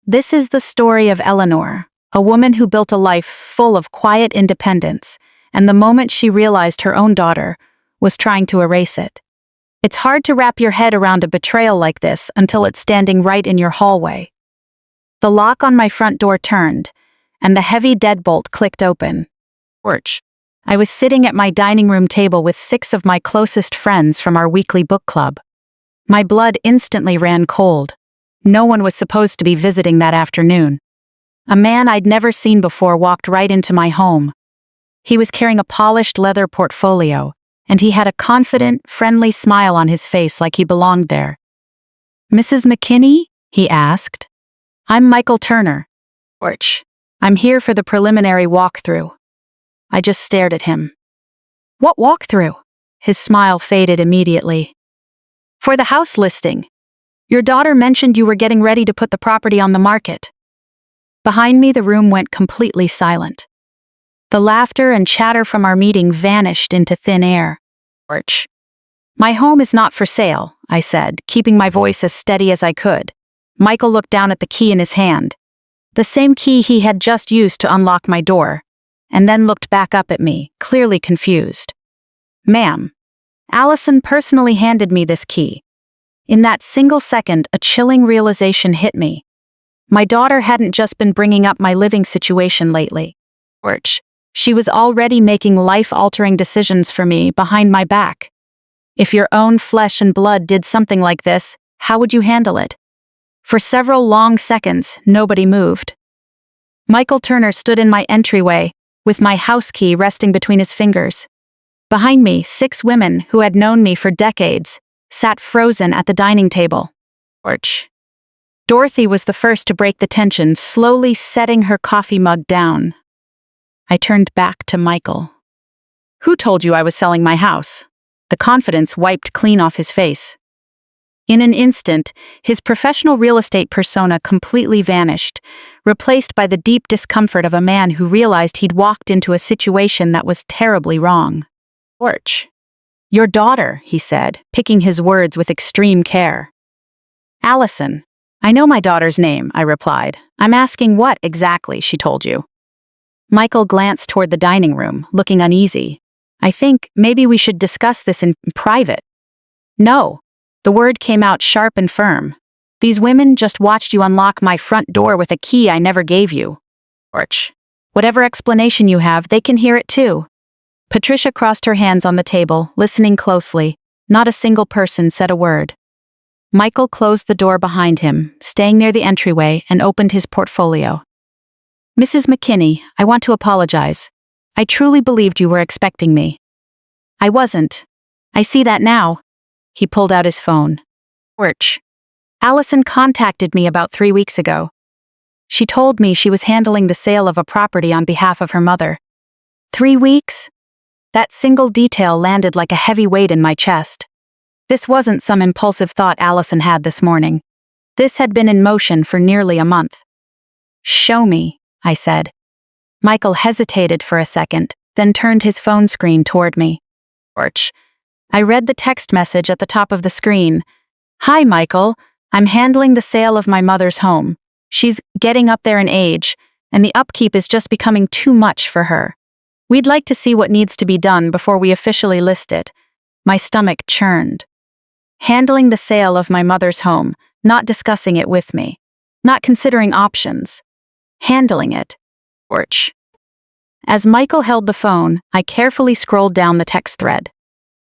This is the story of Eleanor, a woman who built a life full of quiet independence, and the moment she realized her own daughter was trying to erase it. It's hard to wrap your head around a betrayal like this until it's standing right in your hallway. The lock on my front door turned, and the heavy deadbolt clicked open. Porch. I was sitting at my dining room table with 6 of my closest friends from our weekly book club. My blood instantly ran cold. No one was supposed to be visiting that afternoon. A man I'd never seen before walked right into my home. He was carrying a polished leather portfolio, and he had a confident, friendly smile on his face like he belonged there. "Mrs. McKinney?" he asked. "I'm Michael Turner. Porch. I'm here for the preliminary walkthrough." I just stared at him. "What walkthrough?" His smile faded immediately. "For the house listing. Your daughter mentioned you were getting ready to put the property on the market." Behind me, the room went completely silent. The laughter and chatter from our meeting vanished into thin air. "Porch. My home is not for sale," I said, keeping my voice as steady as I could. Michael looked down at the key in his hand, the same key he had just used to unlock my door, and then looked back up at me, clearly confused. "Ma'am, Allison personally handed me this key." In that single second, a chilling realization hit me. My daughter hadn't just been bringing up my living situation lately. Porch. She was already making life-altering decisions for me behind my back. If your own flesh and blood did something like this, how would you handle it? For several long seconds, nobody moved. Michael Turner stood in my entryway, with my house key resting between his fingers. Behind me, 6 women who had known me for decades sat frozen at the dining table. Porch. Dorothy was the first to break the tension, slowly setting her coffee mug down. I turned back to Michael. "Who told you I was selling my house?" The confidence wiped clean off his face. In an instant, his professional real estate persona completely vanished, replaced by the deep discomfort of a man who realized he'd walked into a situation that was terribly wrong. "Porch. Your daughter," he said, picking his words with extreme care. "Allison. I know my daughter's name," I replied. "I'm asking what exactly she told you." Michael glanced toward the dining room, looking uneasy. "I think maybe we should discuss this in private." "No." The word came out sharp and firm. "These women just watched you unlock my front door with a key I never gave you. Porch. Whatever explanation you have, they can hear it too." Patricia crossed her hands on the table, listening closely. Not a single person said a word. Michael closed the door behind him, staying near the entryway, and opened his portfolio. "Mrs. McKinney, I want to apologize. I truly believed you were expecting me." "I wasn't. I see that now." He pulled out his phone. "Porch. Allison contacted me about 3 weeks ago. She told me she was handling the sale of a property on behalf of her mother." 3 weeks? That single detail landed like a heavy weight in my chest. This wasn't some impulsive thought Allison had this morning. This had been in motion for nearly a month. "Show me," I said. Michael hesitated for a second, then turned his phone screen toward me. "Porch." I read the text message at the top of the screen. "Hi, Michael. I'm handling the sale of my mother's home. She's getting up there in age, and the upkeep is just becoming too much for her. We'd like to see what needs to be done before we officially list it." My stomach churned. Handling the sale of my mother's home, not discussing it with me, not considering options. Handling it. Porch. As Michael held the phone, I carefully scrolled down the text thread.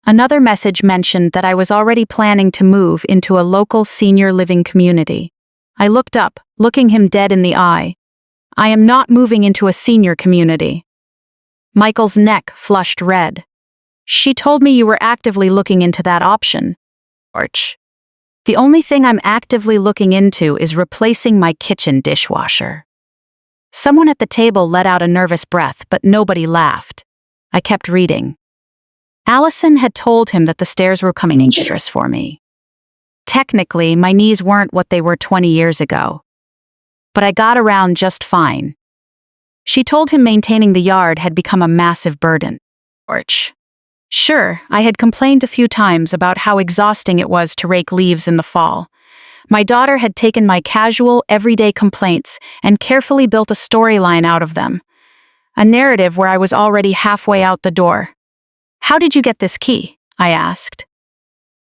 Another message mentioned that I was already planning to move into a local senior living community. I looked up, looking him dead in the eye. "I am not moving into a senior community." Michael's neck flushed red. "She told me you were actively looking into that option." Porch. "The only thing I'm actively looking into is replacing my kitchen dishwasher." Someone at the table let out a nervous breath, but nobody laughed. I kept reading. Allison had told him that the stairs were coming dangerous for me. Technically, my knees weren't what they were 20 years ago. But I got around just fine. She told him maintaining the yard had become a massive burden. Porch. Sure, I had complained a few times about how exhausting it was to rake leaves in the fall, My daughter had taken my casual, everyday complaints and carefully built a storyline out of them. A narrative where I was already halfway out the door. "How did you get this key?" I asked.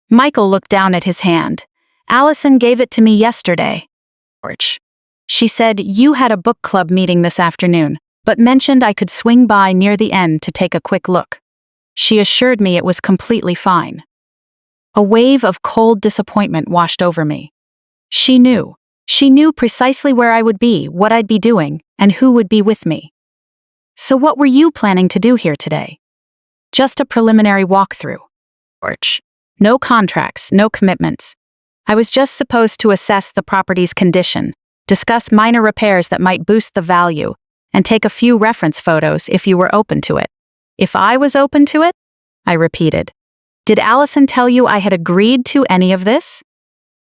Michael looked down at his hand. "Allison gave it to me yesterday. She said you had a book club meeting this afternoon, but mentioned I could swing by near the end to take a quick look. She assured me it was completely fine." A wave of cold disappointment washed over me. She knew. She knew precisely where I would be, what I'd be doing, and who would be with me. "So what were you planning to do here today?" "Just a preliminary walkthrough. No contracts, no commitments. I was just supposed to assess the property's condition, discuss minor repairs that might boost the value, and take a few reference photos if you were open to it." "If I was open to it?" I repeated. "Did Allison tell you I had agreed to any of this?"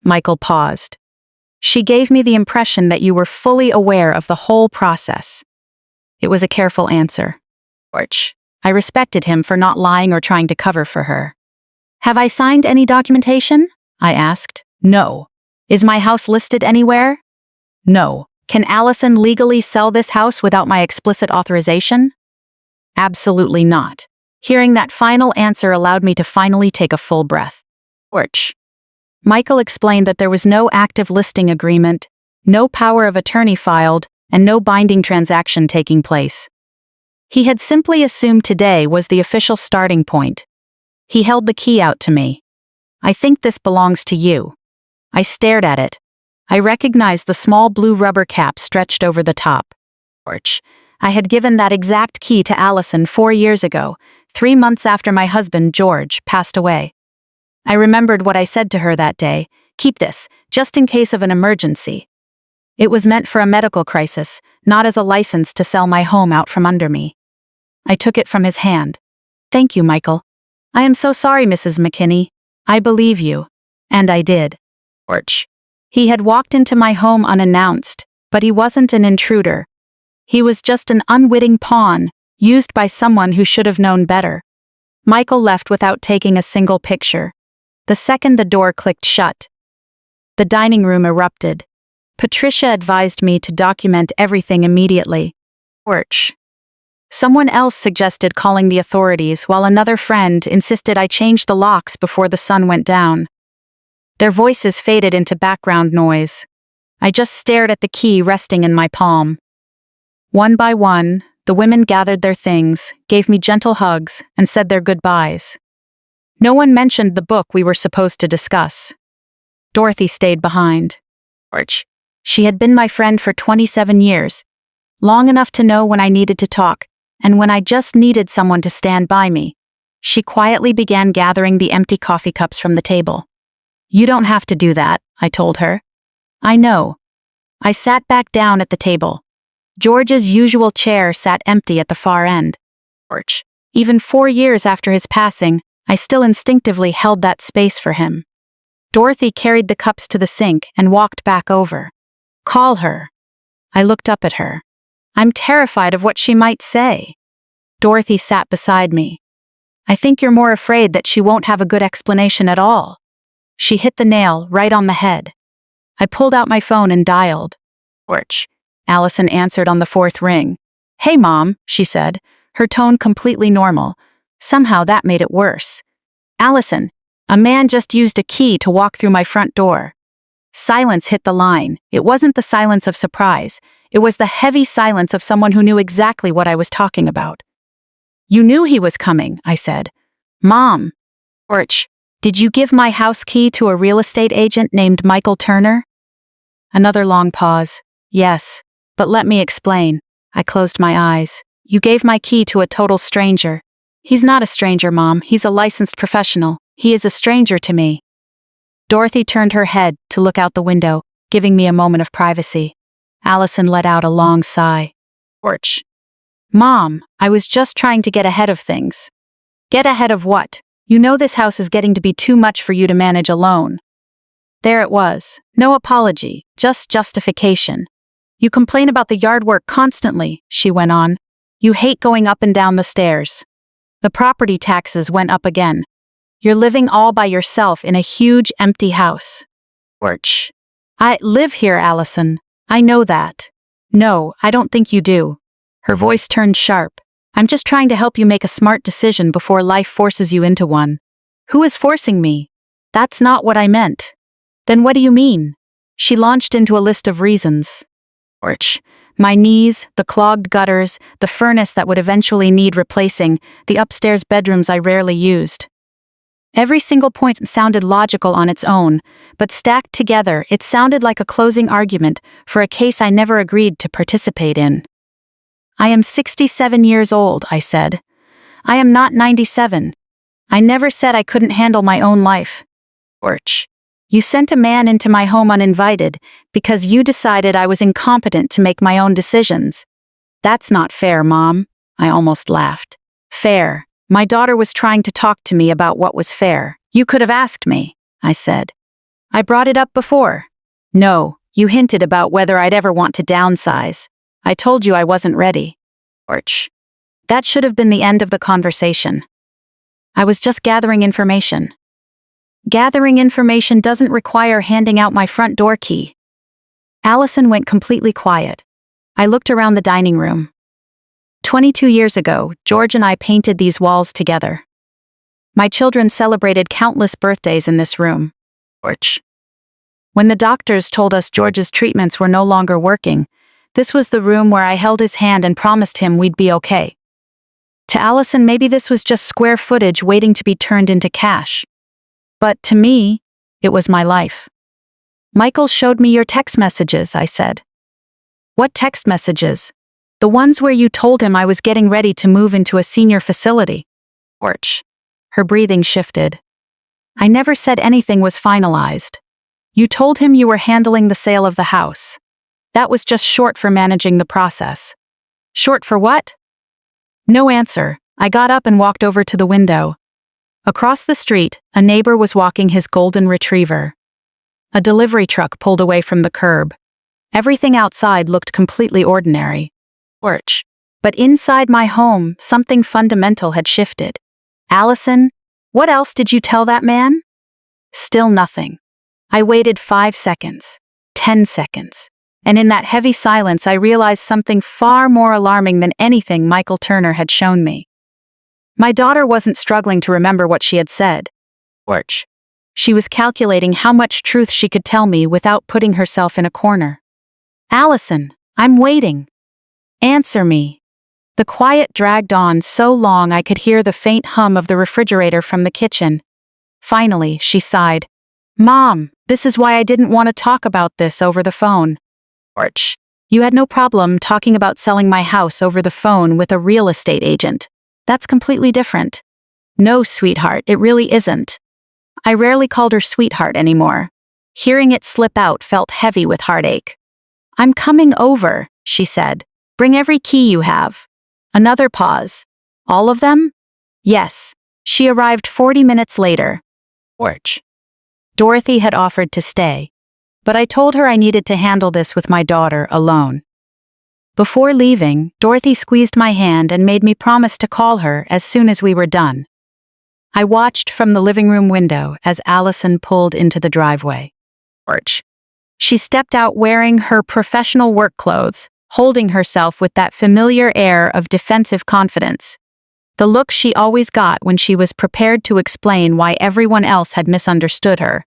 Michael paused. "She gave me the impression that you were fully aware of the whole process." It was a careful answer. I respected him for not lying or trying to cover for her. "Have I signed any documentation?" I asked. "No." "Is my house listed anywhere?" "No." "Can Allison legally sell this house without my explicit authorization?" "Absolutely not." Hearing that final answer allowed me to finally take a full breath. Michael explained that there was no active listing agreement, no power of attorney filed, and no binding transaction taking place. He had simply assumed today was the official starting point. He held the key out to me. "I think this belongs to you." I stared at it. I recognized the small blue rubber cap stretched over the top. I had given that exact key to Allison 4 years ago, 3 months after my husband, George, passed away. I remembered what I said to her that day: "Keep this, just in case of an emergency." It was meant for a medical crisis, not as a license to sell my home out from under me. I took it from his hand. "Thank you, Michael." "I am so sorry, Mrs. McKinney. I believe you." And I did. He had walked into my home unannounced, but he wasn't an intruder. He was just an unwitting pawn, used by someone who should have known better. Michael left without taking a single picture. The second the door clicked shut, the dining room erupted. Patricia advised me to document everything immediately. Someone else suggested calling the authorities, while another friend insisted I change the locks before the sun went down. Their voices faded into background noise. I just stared at the key resting in my palm. One by one, the women gathered their things, gave me gentle hugs, and said their goodbyes. No one mentioned the book we were supposed to discuss. Dorothy stayed behind. She had been my friend for 27 years, long enough to know when I needed to talk, and when I just needed someone to stand by me. She quietly began gathering the empty coffee cups from the table. "You don't have to do that," I told her. "I know." I sat back down at the table. George's usual chair sat empty at the far end. Even 4 years after his passing, I still instinctively held that space for him. Dorothy carried the cups to the sink and walked back over. "Call her." I looked up at her. "I'm terrified of what she might say." Dorothy sat beside me. "I think you're more afraid that she won't have a good explanation at all." She hit the nail right on the head. I pulled out my phone and dialed. Allison answered on the 4th ring. "Hey, Mom," she said, her tone completely normal. Somehow that made it worse. "Allison, a man just used a key to walk through my front door." Silence hit the line. It wasn't the silence of surprise. It was the heavy silence of someone who knew exactly what I was talking about. "You knew he was coming," I said. "Mom." "Did you give my house key to a real estate agent named Michael Turner?" Another long pause. "Yes, but let me explain." I closed my eyes. "You gave my key to a total stranger." "He's not a stranger, Mom. He's a licensed professional. He is a stranger to me." Dorothy turned her head to look out the window, giving me a moment of privacy. Allison let out a long sigh. "Mom, I was just trying to get ahead of things." "Get ahead of what? You know this house is getting to be too much for you to manage alone." There it was. No apology, just justification. "You complain about the yard work constantly," she went on. "You hate going up and down the stairs. The property taxes went up again. You're living all by yourself in a huge, empty house." Porch. I live here, Allison. I know that. No, I don't think you do. Her voice turned sharp. I'm just trying to help you make a smart decision before life forces you into one. Who is forcing me? That's not what I meant. Then what do you mean? She launched into a list of reasons. Porch. My knees, the clogged gutters, the furnace that would eventually need replacing, the upstairs bedrooms I rarely used. Every single point sounded logical on its own, but stacked together, it sounded like a closing argument for a case I never agreed to participate in. I am 67 years old, I said. I am not 97. I never said I couldn't handle my own life. Porch. You sent a man into my home uninvited because you decided I was incompetent to make my own decisions. That's not fair, Mom. I almost laughed. Fair. My daughter was trying to talk to me about what was fair. You could have asked me, I said. I brought it up before. No, you hinted about whether I'd ever want to downsize. I told you I wasn't ready. Porch. That should have been the end of the conversation. I was just gathering information. Gathering information doesn't require handing out my front door key. Allison went completely quiet. I looked around the dining room. 22 years ago, George and I painted these walls together. My children celebrated countless birthdays in this room. Porch. When the doctors told us George's treatments were no longer working, this was the room where I held his hand and promised him we'd be okay. To Allison, maybe this was just square footage waiting to be turned into cash. But to me, it was my life. Michael showed me your text messages, I said. What text messages? The ones where you told him I was getting ready to move into a senior facility. Porch. Her breathing shifted. I never said anything was finalized. You told him you were handling the sale of the house. That was just short for managing the process. Short for what? No answer. I got up and walked over to the window. Across the street, a neighbor was walking his golden retriever. A delivery truck pulled away from the curb. Everything outside looked completely ordinary. Porch. But inside my home, something fundamental had shifted. Allison, what else did you tell that man? Still nothing. I waited 5 seconds, 10 seconds, and in that heavy silence I realized something far more alarming than anything Michael Turner had shown me. My daughter wasn't struggling to remember what she had said. Porch. She was calculating how much truth she could tell me without putting herself in a corner. Allison, I'm waiting. Answer me. The quiet dragged on so long I could hear the faint hum of the refrigerator from the kitchen. Finally, she sighed. Mom, this is why I didn't want to talk about this over the phone. Porch. You had no problem talking about selling my house over the phone with a real estate agent. That's completely different. No, sweetheart, it really isn't. I rarely called her sweetheart anymore. Hearing it slip out felt heavy with heartache. I'm coming over, she said. Bring every key you have. Another pause. All of them? Yes. She arrived 40 minutes later. Porch. Dorothy had offered to stay, but I told her I needed to handle this with my daughter alone. Before leaving, Dorothy squeezed my hand and made me promise to call her as soon as we were done. I watched from the living room window as Allison pulled into the driveway. Porch. She stepped out wearing her professional work clothes, holding herself with that familiar air of defensive confidence. The look she always got when she was prepared to explain why everyone else had misunderstood her.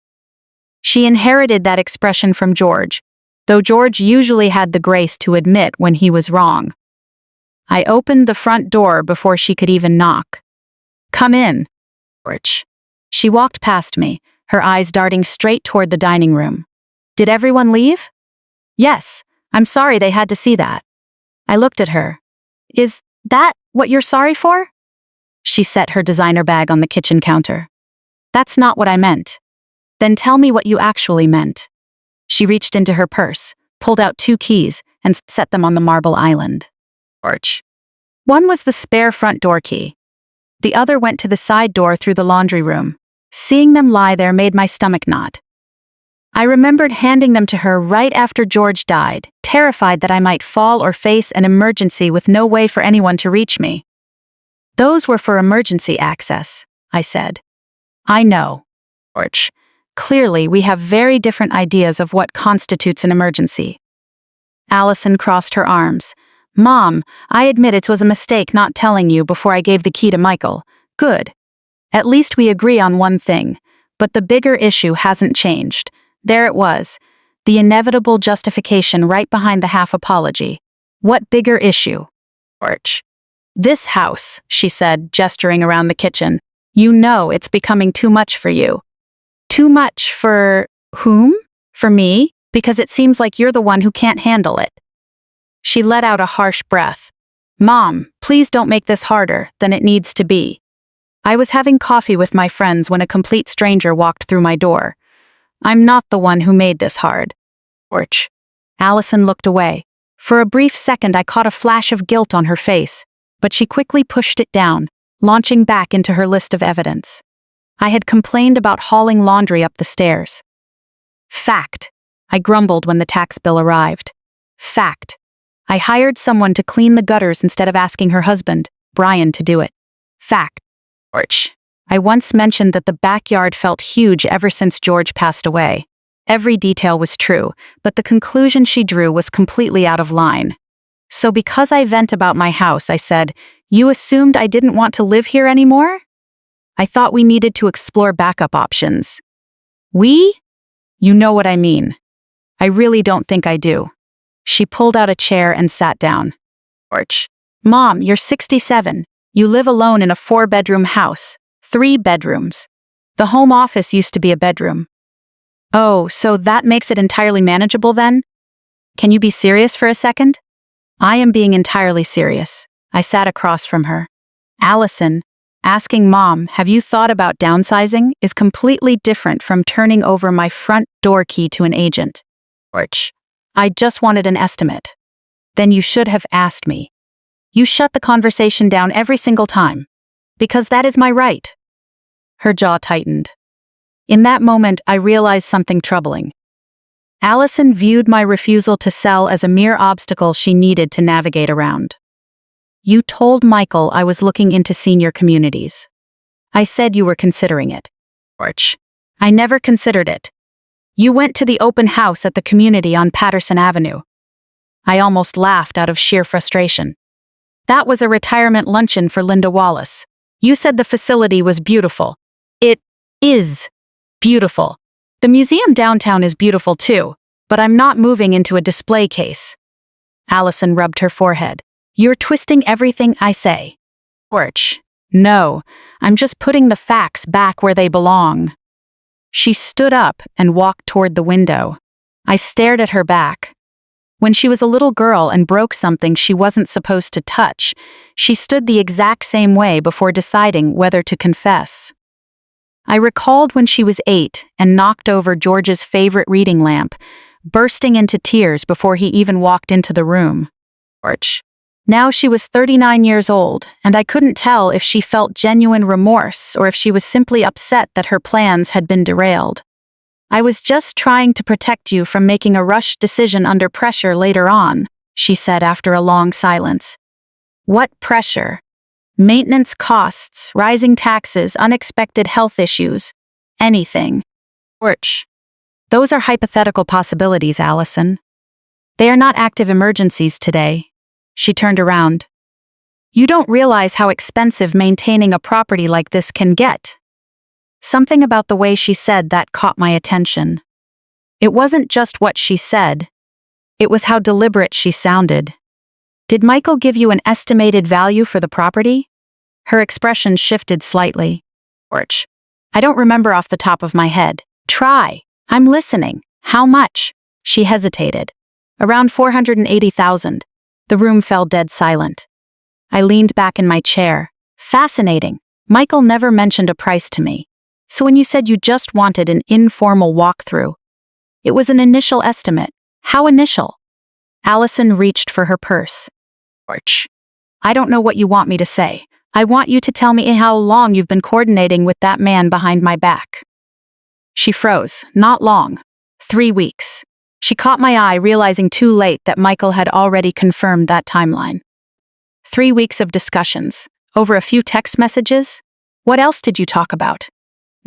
She inherited that expression from George, though George usually had the grace to admit when he was wrong. I opened the front door before she could even knock. Come in. Porch. She walked past me, her eyes darting straight toward the dining room. Did everyone leave? Yes. I'm sorry they had to see that. I looked at her. Is that what you're sorry for? She set her designer bag on the kitchen counter. That's not what I meant. Then tell me what you actually meant. She reached into her purse, pulled out 2 keys, and set them on the marble island. Porch. One was the spare front door key. The other went to the side door through the laundry room. Seeing them lie there made my stomach knot. I remembered handing them to her right after George died, terrified that I might fall or face an emergency with no way for anyone to reach me. Those were for emergency access, I said. I know. Porch. Clearly, we have very different ideas of what constitutes an emergency. Allison crossed her arms. Mom, I admit it was a mistake not telling you before I gave the key to Michael. Good. At least we agree on one thing. But the bigger issue hasn't changed. There it was. The inevitable justification right behind the half apology. What bigger issue? Porch. This house, she said, gesturing around the kitchen. You know it's becoming too much for you. Too much for whom? For me? Because it seems like you're the one who can't handle it. She let out a harsh breath. Mom, please don't make this harder than it needs to be. I was having coffee with my friends when a complete stranger walked through my door. I'm not the one who made this hard. Porch. Allison looked away. For a brief second I caught a flash of guilt on her face, but she quickly pushed it down, launching back into her list of evidence. I had complained about hauling laundry up the stairs. Fact. I grumbled when the tax bill arrived. Fact. I hired someone to clean the gutters instead of asking her husband, Brian, to do it. Fact. George. I once mentioned that the backyard felt huge ever since George passed away. Every detail was true, but the conclusion she drew was completely out of line. So because I vent about my house, I said, you assumed I didn't want to live here anymore? I thought we needed to explore backup options. We? You know what I mean. I really don't think I do. She pulled out a chair and sat down. George. Mom, you're 67. You live alone in a 4-bedroom house. 3 bedrooms. The home office used to be a bedroom. Oh, so that makes it entirely manageable then? Can you be serious for a second? I am being entirely serious. I sat across from her. Allison, asking Mom, have you thought about downsizing, is completely different from turning over my front door key to an agent. George. I just wanted an estimate. Then you should have asked me. You shut the conversation down every single time. Because that is my right. Her jaw tightened. In that moment, I realized something troubling. Allison viewed my refusal to sell as a mere obstacle she needed to navigate around. You told Michael I was looking into senior communities. I said you were considering it. George. I never considered it. You went to the open house at the community on Patterson Avenue. I almost laughed out of sheer frustration. That was a retirement luncheon for Linda Wallace. You said the facility was beautiful. It is beautiful. The museum downtown is beautiful too, but I'm not moving into a display case. Allison rubbed her forehead. You're twisting everything I say. George. No, I'm just putting the facts back where they belong. She stood up and walked toward the window. I stared at her back. When she was a little girl and broke something she wasn't supposed to touch, she stood the exact same way before deciding whether to confess. I recalled when she was 8 and knocked over George's favorite reading lamp, bursting into tears before he even walked into the room. George. Now she was 39 years old, and I couldn't tell if she felt genuine remorse or if she was simply upset that her plans had been derailed. I was just trying to protect you from making a rushed decision under pressure later on, she said after a long silence. What pressure? Maintenance costs, rising taxes, unexpected health issues. Anything. George. Those are hypothetical possibilities, Allison. They are not active emergencies today. She turned around. You don't realize how expensive maintaining a property like this can get. Something about the way she said that caught my attention. It wasn't just what she said. It was how deliberate she sounded. Did Michael give you an estimated value for the property? Her expression shifted slightly. George. I don't remember off the top of my head. Try. I'm listening. How much? She hesitated. Around $480,000. The room fell dead silent. I leaned back in my chair. Fascinating. Michael never mentioned a price to me. So when you said you just wanted an informal walkthrough, it was an initial estimate. How initial? Allison reached for her purse. George. I don't know what you want me to say. I want you to tell me how long you've been coordinating with that man behind my back. She froze. Not long. 3 weeks. She caught my eye, realizing too late that Michael had already confirmed that timeline. 3 weeks of discussions. Over a few text messages? What else did you talk about?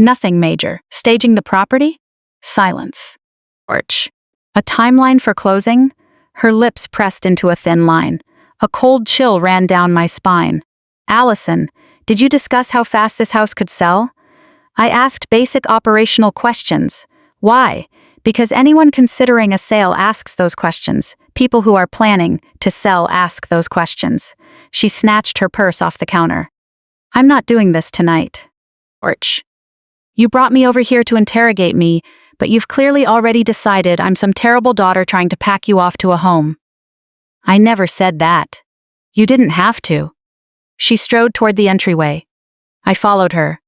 Nothing major. Staging the property? Silence. Porch. A timeline for closing? Her lips pressed into a thin line. A cold chill ran down my spine. Allison, did you discuss how fast this house could sell? I asked basic operational questions. Why? Because anyone considering a sale asks those questions. People who are planning to sell ask those questions. She snatched her purse off the counter. I'm not doing this tonight. Porch. You brought me over here to interrogate me, but you've clearly already decided I'm some terrible daughter trying to pack you off to a home. I never said that. You didn't have to. She strode toward the entryway. I followed her.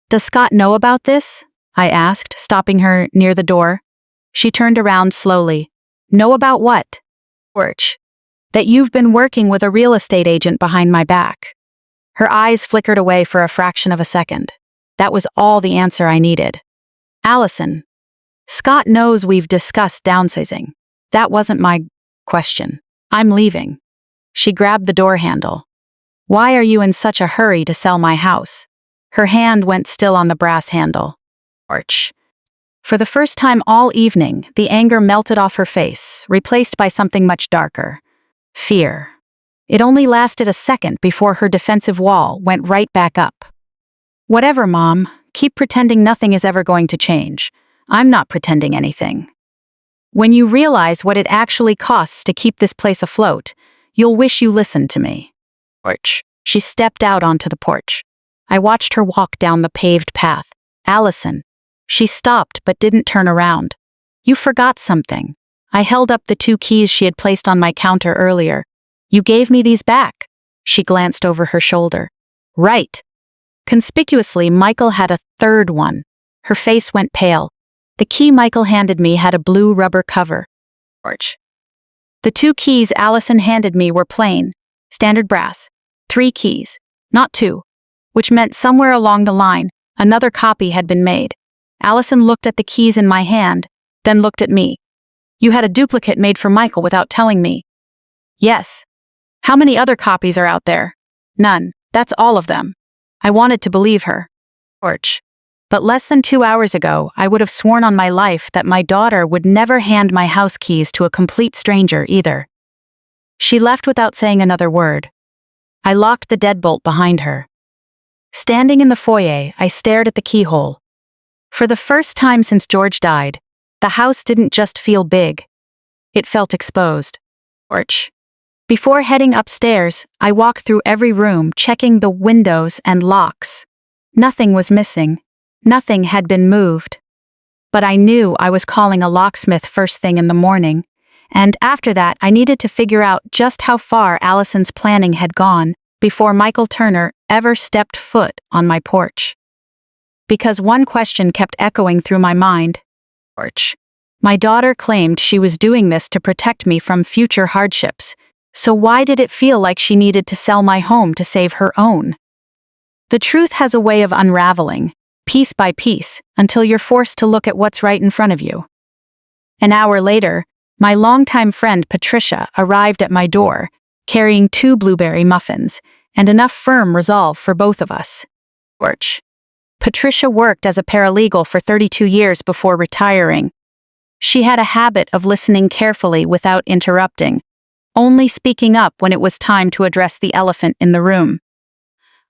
Does Scott know about this? I asked, stopping her near the door. She turned around slowly. Know about what? Porch. That you've been working with a real estate agent behind my back. Her eyes flickered away for a fraction of a second. That was all the answer I needed. Allison. Scott knows we've discussed downsizing. That wasn't my question. I'm leaving. She grabbed the door handle. Why are you in such a hurry to sell my house? Her hand went still on the brass handle. Porch. For the first time all evening, the anger melted off her face, replaced by something much darker. Fear. It only lasted a second before her defensive wall went right back up. Whatever, Mom. Keep pretending nothing is ever going to change. I'm not pretending anything. When you realize what it actually costs to keep this place afloat, you'll wish you listened to me. Porch. She stepped out onto the porch. I watched her walk down the paved path. Allison. She stopped but didn't turn around. You forgot something. I held up the 2 keys she had placed on my counter earlier. You gave me these back. She glanced over her shoulder. Right. Conspicuously, Michael had a 3rd one. Her face went pale. The key Michael handed me had a blue rubber cover. Porch. The 2 keys Allison handed me were plain, standard brass. 3 keys, not 2, which meant somewhere along the line, another copy had been made. Allison looked at the keys in my hand, then looked at me. You had a duplicate made for Michael without telling me. Yes. How many other copies are out there? None. That's all of them. I wanted to believe her. Porch. But less than 2 hours ago, I would have sworn on my life that my daughter would never hand my house keys to a complete stranger either. She left without saying another word. I locked the deadbolt behind her. Standing in the foyer, I stared at the keyhole. For the first time since George died, the house didn't just feel big. It felt exposed. Porch. Before heading upstairs, I walked through every room, checking the windows and locks. Nothing was missing. Nothing had been moved. But I knew I was calling a locksmith first thing in the morning, and after that I needed to figure out just how far Allison's planning had gone before Michael Turner ever stepped foot on my porch. Because one question kept echoing through my mind. Porch. My daughter claimed she was doing this to protect me from future hardships, so why did it feel like she needed to sell my home to save her own? The truth has a way of unraveling, piece by piece, until you're forced to look at what's right in front of you. An hour later, my longtime friend Patricia arrived at my door, carrying 2 blueberry muffins, and enough firm resolve for both of us. Porch. Patricia worked as a paralegal for 32 years before retiring. She had a habit of listening carefully without interrupting, only speaking up when it was time to address the elephant in the room.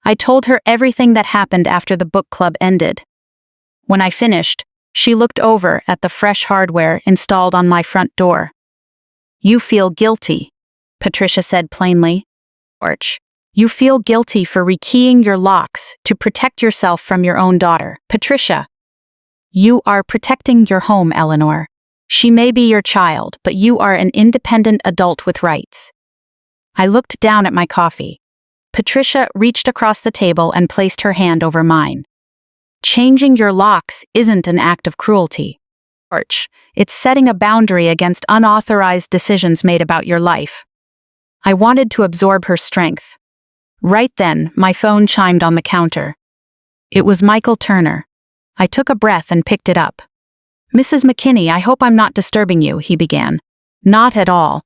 I told her everything that happened after the book club ended. When I finished, she looked over at the fresh hardware installed on my front door. You feel guilty, Patricia said plainly. Porch. You feel guilty for rekeying your locks to protect yourself from your own daughter. Patricia. You are protecting your home, Eleanor. She may be your child, but you are an independent adult with rights. I looked down at my coffee. Patricia reached across the table and placed her hand over mine. Changing your locks isn't an act of cruelty. Porch. It's setting a boundary against unauthorized decisions made about your life. I wanted to absorb her strength. Right then, my phone chimed on the counter. It was Michael Turner. I took a breath and picked it up. Mrs. McKinney, I hope I'm not disturbing you, he began. Not at all.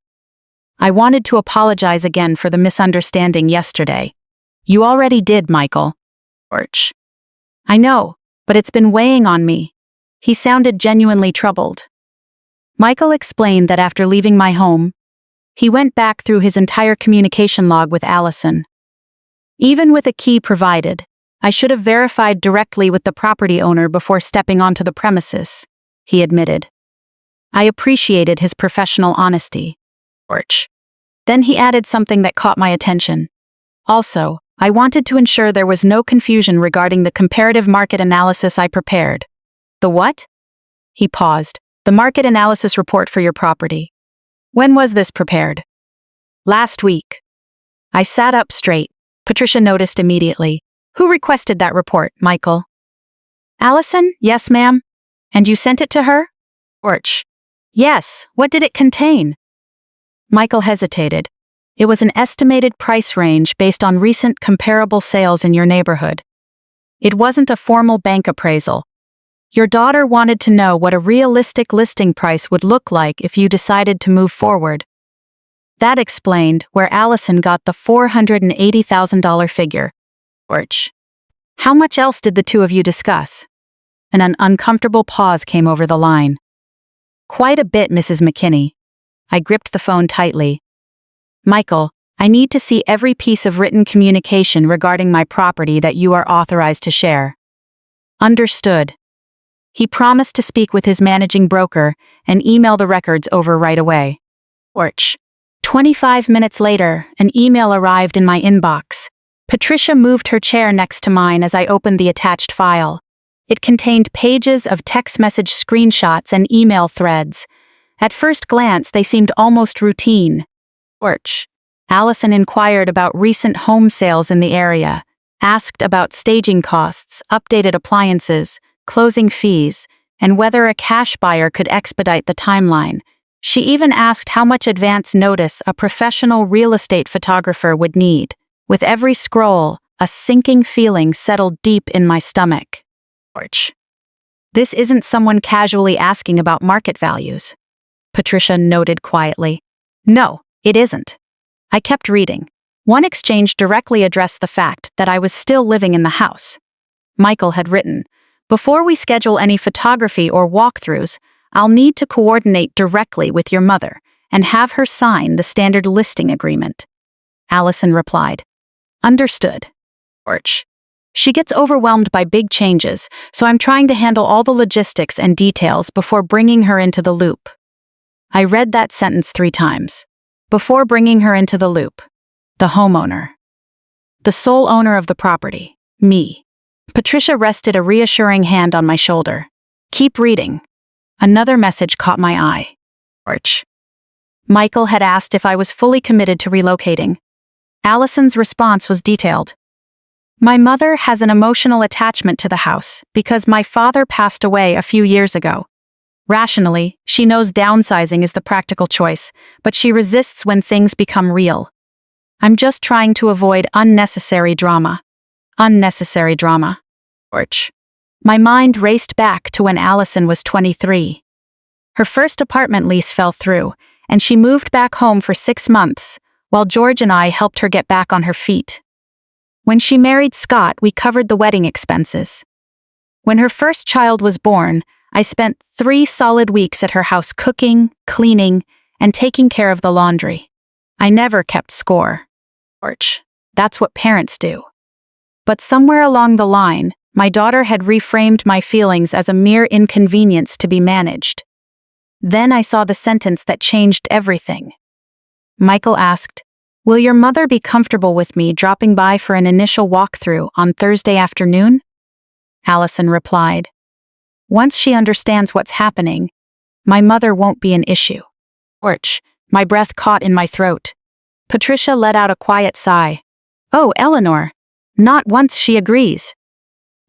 I wanted to apologize again for the misunderstanding yesterday. You already did, Michael. Porch. I know, but it's been weighing on me. He sounded genuinely troubled. Michael explained that after leaving my home, he went back through his entire communication log with Allison. Even with a key provided, I should have verified directly with the property owner before stepping onto the premises, he admitted. I appreciated his professional honesty. Then he added something that caught my attention. Also, I wanted to ensure there was no confusion regarding the comparative market analysis I prepared. The what? He paused. The market analysis report for your property. When was this prepared? Last week. I sat up straight. Patricia noticed immediately. Who requested that report, Michael? Allison? Yes, ma'am. And you sent it to her? Yes. What did it contain? Michael hesitated. It was an estimated price range based on recent comparable sales in your neighborhood. It wasn't a formal bank appraisal. Your daughter wanted to know what a realistic listing price would look like if you decided to move forward. That explained where Allison got the $480,000 figure. How much else did the two of you discuss? An uncomfortable pause came over the line. Quite a bit, Mrs. McKinney. I gripped the phone tightly. Michael, I need to see every piece of written communication regarding my property that you are authorized to share. Understood. He promised to speak with his managing broker and email the records over right away. 25 minutes later, an email arrived in my inbox. Patricia moved her chair next to mine as I opened the attached file. It contained pages of text message screenshots and email threads. At first glance, they seemed almost routine. Allison inquired about recent home sales in the area, asked about staging costs, updated appliances, closing fees, and whether a cash buyer could expedite the timeline. She even asked how much advance notice a professional real estate photographer would need. With every scroll, a sinking feeling settled deep in my stomach. This isn't someone casually asking about market values, Patricia noted quietly. No, it isn't. I kept reading. One exchange directly addressed the fact that I was still living in the house. Michael had written, "Before we schedule any photography or walkthroughs, I'll need to coordinate directly with your mother and have her sign the standard listing agreement." Allison replied, "Understood." She gets overwhelmed by big changes, so I'm trying to handle all the logistics and details before bringing her into the loop. I read that sentence 3 times. Before bringing her into the loop. The homeowner. The sole owner of the property. Me. Patricia rested a reassuring hand on my shoulder. Keep reading. Another message caught my eye. Michael had asked if I was fully committed to relocating. Allison's response was detailed. My mother has an emotional attachment to the house because my father passed away a few years ago. Rationally, she knows downsizing is the practical choice, but she resists when things become real. I'm just trying to avoid unnecessary drama. Unnecessary drama. My mind raced back to when Allison was 23. Her first apartment lease fell through, and she moved back home for 6 months, while George and I helped her get back on her feet. When she married Scott, we covered the wedding expenses. When her first child was born, I spent 3 solid weeks at her house cooking, cleaning, and taking care of the laundry. I never kept score. That's what parents do. But somewhere along the line, my daughter had reframed my feelings as a mere inconvenience to be managed. Then I saw the sentence that changed everything. Michael asked, "Will your mother be comfortable with me dropping by for an initial walkthrough on Thursday afternoon?" Allison replied, "Once she understands what's happening, my mother won't be an issue." My breath caught in my throat. Patricia let out a quiet sigh. "Oh, Eleanor, not once she agrees.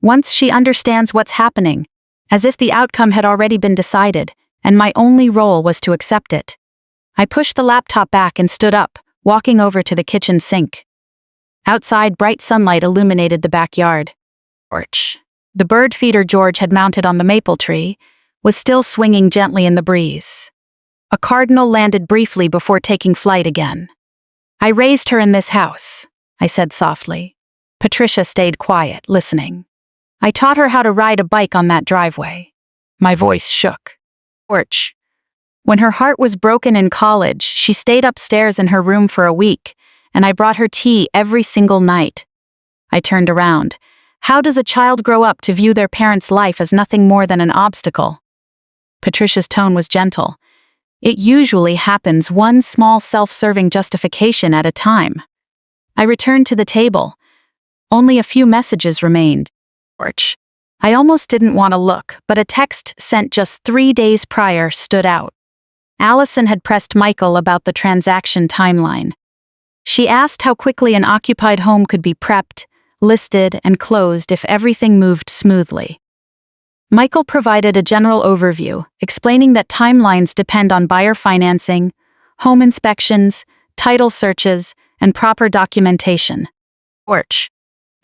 Once she understands what's happening, as if the outcome had already been decided, and my only role was to accept it." I pushed the laptop back and stood up, walking over to the kitchen sink. Outside, bright sunlight illuminated the backyard. The bird feeder George had mounted on the maple tree was still swinging gently in the breeze. A cardinal landed briefly before taking flight again. "I raised her in this house," I said softly. Patricia stayed quiet, listening. I taught her how to ride a bike on that driveway. My voice shook. Porch. When her heart was broken in college, she stayed upstairs in her room for a week, and I brought her tea every single night. I turned around. How does a child grow up to view their parents' life as nothing more than an obstacle? Patricia's tone was gentle. It usually happens one small self-serving justification at a time. I returned to the table. Only a few messages remained. Porch. I almost didn't want to look, but a text sent just 3 days prior stood out. Allison had pressed Michael about the transaction timeline. She asked how quickly an occupied home could be prepped, listed, and closed if everything moved smoothly. Michael provided a general overview, explaining that timelines depend on buyer financing, home inspections, title searches, and proper documentation. Porch.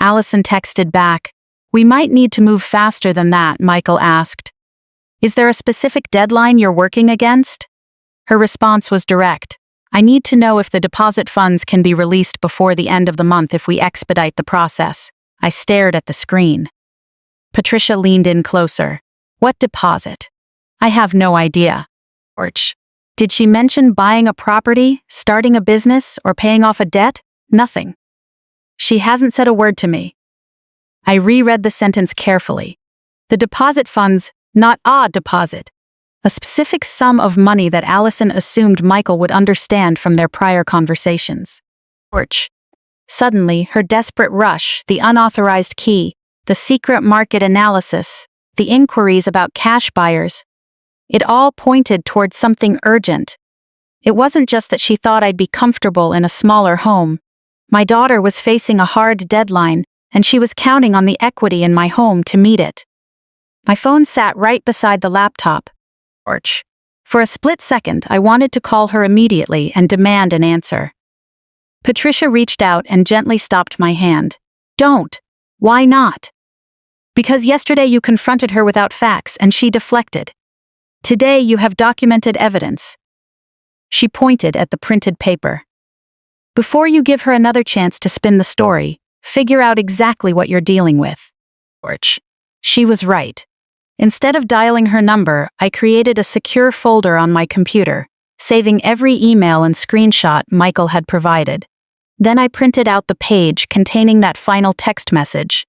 Allison texted back. We might need to move faster than that, Michael asked. Is there a specific deadline you're working against? Her response was direct. I need to know if the deposit funds can be released before the end of the month if we expedite the process. I stared at the screen. Patricia leaned in closer. What deposit? I have no idea. Porch. Did she mention buying a property, starting a business, or paying off a debt? Nothing. She hasn't said a word to me. I reread the sentence carefully. The deposit funds, not a deposit. A specific sum of money that Allison assumed Michael would understand from their prior conversations. Porch. Suddenly, her desperate rush, the unauthorized key, the secret market analysis, the inquiries about cash buyers. It all pointed towards something urgent. It wasn't just that she thought I'd be comfortable in a smaller home. My daughter was facing a hard deadline, and she was counting on the equity in my home to meet it. My phone sat right beside the laptop. Porch. For a split second, I wanted to call her immediately and demand an answer. Patricia reached out and gently stopped my hand. Don't. Why not? Because yesterday you confronted her without facts and she deflected. Today you have documented evidence. She pointed at the printed paper. Before you give her another chance to spin the story, figure out exactly what you're dealing with. Porch. She was right. Instead of dialing her number, I created a secure folder on my computer, saving every email and screenshot Michael had provided. Then I printed out the page containing that final text message.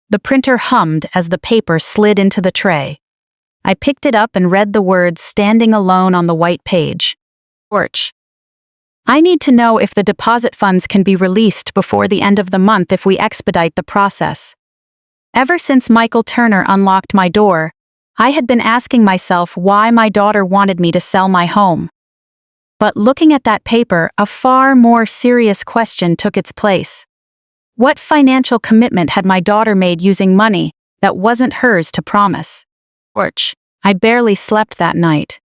The printer hummed as the paper slid into the tray. I picked it up and read the words standing alone on the white page. Porch. I need to know if the deposit funds can be released before the end of the month if we expedite the process. Ever since Michael Turner unlocked my door, I had been asking myself why my daughter wanted me to sell my home. But looking at that paper, a far more serious question took its place. What financial commitment had my daughter made using money that wasn't hers to promise? Porch. I barely slept that night.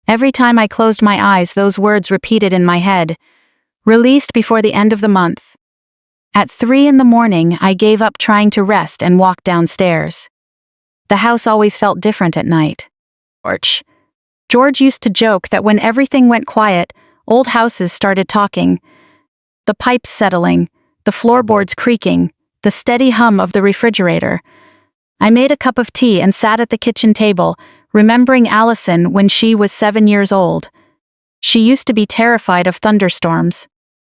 Every time I closed my eyes, those words repeated in my head. Released before the end of the month. At 3 a.m, I gave up trying to rest and walked downstairs. The house always felt different at night. Porch. George used to joke that when everything went quiet, old houses started talking. The pipes settling, the floorboards creaking, the steady hum of the refrigerator. I made a cup of tea and sat at the kitchen table, remembering Allison when she was 7 years old. She used to be terrified of thunderstorms.